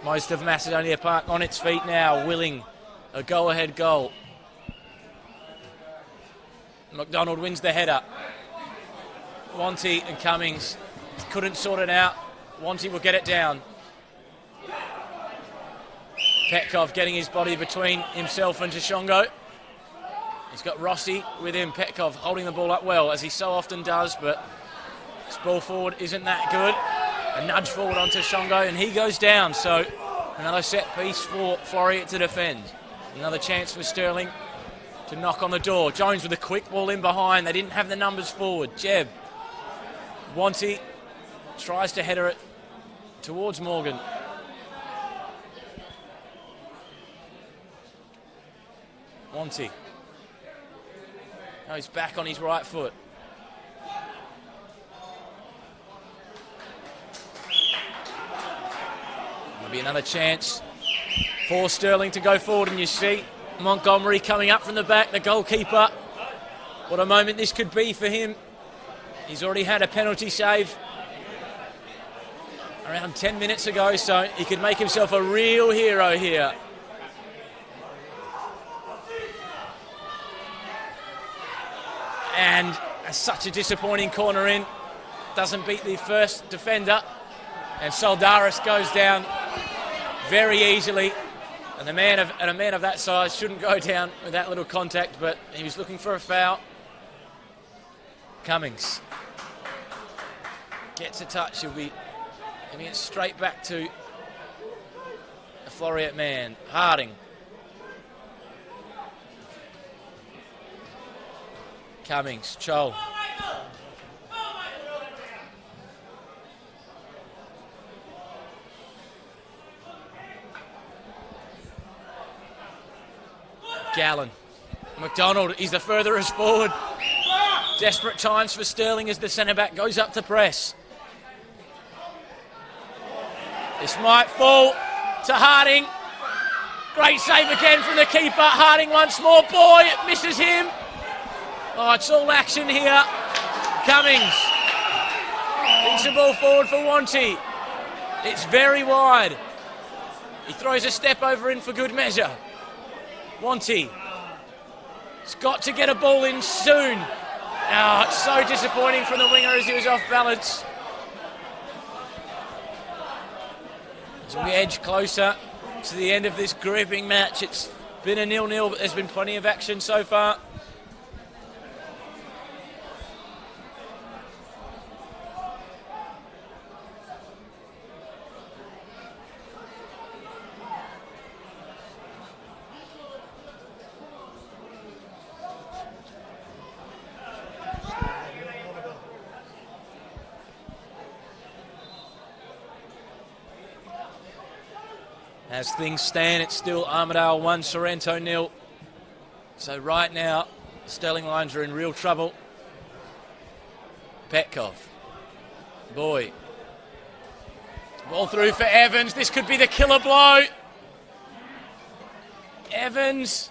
A: Most of Macedonia Park on its feet now, willing a go-ahead goal. McDonald wins the header. Wanty and Cummings couldn't sort it out. Wanty will get it down. Petkov getting his body between himself and Tshongo. He's got Rossi with him. Petkov holding the ball up well, as he so often does, but his ball forward isn't that good. A nudge forward onto Tshongo, and he goes down. So Another set piece for Floreat to defend. Another chance for Stirling to knock on the door. Jones with a quick ball in behind. They didn't have the numbers forward. Jeb. Wanty tries to header it towards Morgan. Wanty. Now he's back on his right foot. There'll be another chance for Stirling to go forward, and you see Montgomery coming up from the back, the goalkeeper. What a moment this could be for him. He's already had a penalty save around 10 minutes ago, so he could make himself a real hero here. And such a disappointing corner in. Doesn't beat the first defender. And Soldaris goes down very easily. And a man of that size shouldn't go down with that little contact, but he was looking for a foul. Cummings gets a touch. He'll be giving it straight back to the Floreat man. Harding. Cummings, Chol. Gallen. McDonald, he's the furthest forward. Desperate times for Stirling as the centre-back goes up to press. This might fall to Harding. Great save again from the keeper. Harding once more. Boy, it misses him. Oh, it's all action here. Cummings. Thinks the ball forward for Wanty. It's very wide. He throws a step over in for good measure. Wanty. He's got to get a ball in soon. Oh, it's so disappointing from the winger as he was off balance. As we edge closer to the end of this gripping match, it's been a 0-0, but there's been plenty of action so far. As things stand, it's still Armidale 1, Sorrento 0. So right now, Stirling Lions are in real trouble. Petkov. Boy. Ball through for Evans. This could be the killer blow. Evans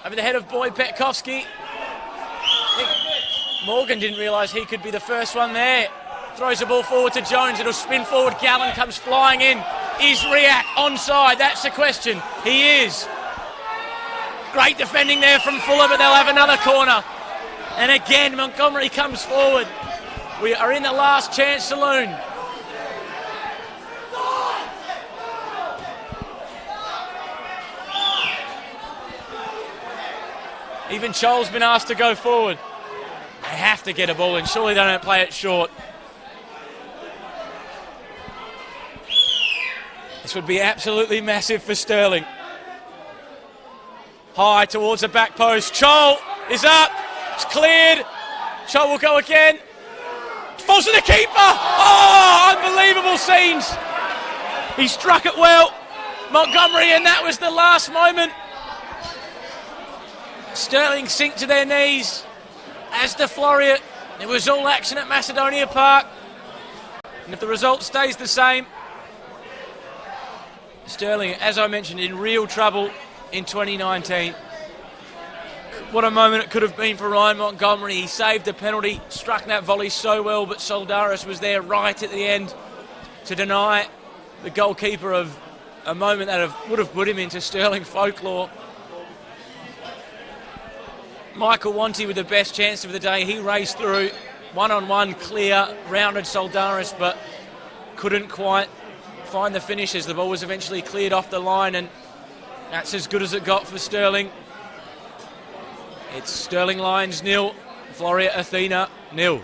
A: over the head of Boyd Petkovski. Morgan didn't realise he could be the first one there. Throws the ball forward to Jones. It'll spin forward. Gallen comes flying in. Is Riak onside? That's the question. He is. Great defending there from Fuller, but they'll have another corner. And again, Montgomery comes forward. We are in the last chance saloon. Even Chol's been asked to go forward. They have to get a ball in. Surely they don't play it short. This would be absolutely massive for Stirling. High towards the back post. Chol is up. It's cleared. Chol will go again. Falls to the keeper. Oh, unbelievable scenes. He struck it well. Montgomery, and that was the last moment. Stirling sink to their knees, as the Floreat. It was all action at Macedonia Park. And if the result stays the same, Stirling, as I mentioned, in real trouble in 2019. What a moment it could have been for Ryan Montgomery. He saved a penalty, struck that volley so well, but Soldaris was there right at the end to deny the goalkeeper of a moment that would have put him into Stirling folklore. Michael Wanty with the best chance of the day. He raced through, one-on-one, clear, rounded Soldaris, but couldn't quite find the finish as the ball was eventually cleared off the line, and that's as good as it got for Stirling. It's Stirling Lions 0, Floreat Athena 0.